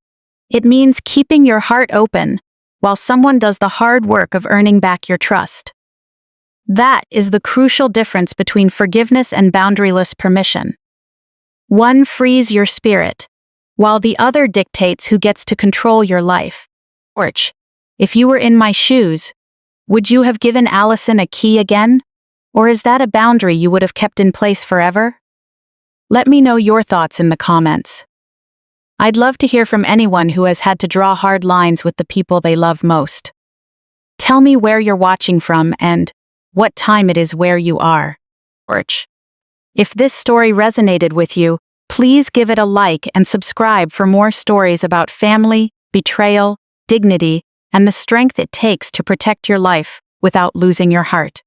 It means keeping your heart open while someone does the hard work of earning back your trust. That is the crucial difference between forgiveness and boundaryless permission. One frees your spirit, while the other dictates who gets to control your life. If you were in my shoes, would you have given Allison a key again? Or is that a boundary you would have kept in place forever? Let me know your thoughts in the comments. I'd love to hear from anyone who has had to draw hard lines with the people they love most. Tell me where you're watching from and what time it is where you are. If this story resonated with you, please give it a like and subscribe for more stories about family, betrayal, dignity, and the strength it takes to protect your life without losing your heart.